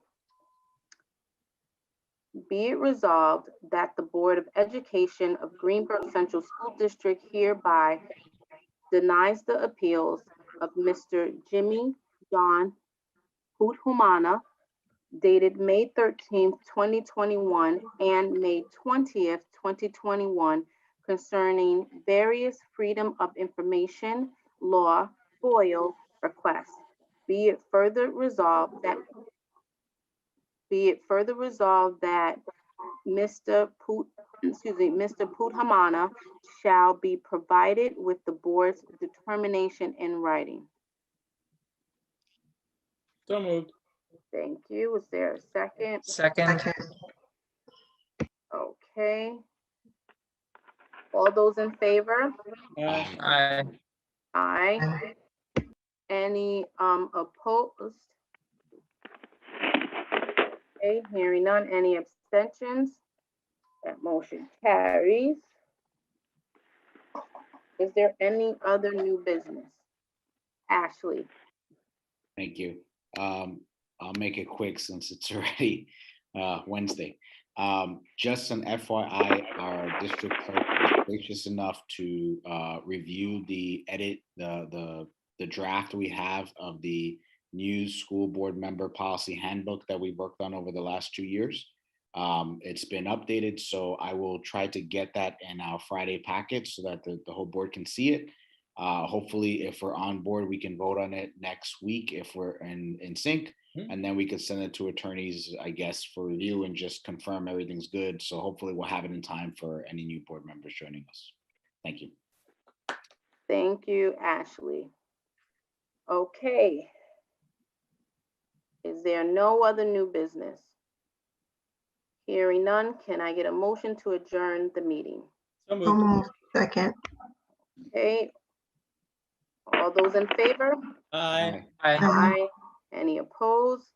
Be it resolved that the Board of Education of Greenbrook Central School District hereby denies the appeals of Mr. Jimmy John Humana dated May 13th, 2021 and May 20th, 2021 concerning various Freedom of Information Law FOIL requests. Be it further resolved that Mr. Puthamana shall be provided with the board's determination in writing. So moved. Thank you. Is there a second? Second. Okay. All those in favor? Aye. Aye. Any opposed? Okay, hearing none. Any abstentions? That motion carries. Is there any other new business? Ashley. Thank you. I'll make it quick since it's already Wednesday. Just an FYI, our district clerk was gracious enough to review the draft we have of the new school board member policy handbook that we worked on over the last 2 years. It's been updated, so I will try to get that in our Friday package so that the whole board can see it. Hopefully, if we're on board, we can vote on it next week if we're in sync, and then we could send it to attorneys, I guess, for review and just confirm everything's good. So hopefully we'll have it in time for any new board members joining us. Thank you. Thank you, Ashley. Okay. Is there no other new business? Hearing none, can I get a motion to adjourn the meeting? So moved. Second. Okay. All those in favor? Aye. Aye. Any opposed?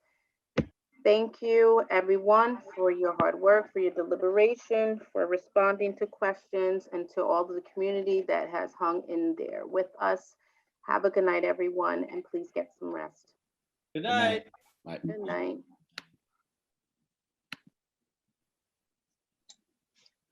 Thank you, everyone, for your hard work, for your deliberation, for responding to questions, and to all of the community that has hung in there with us. Have a good night, everyone, and please get some rest. Good night. Bye. Good night.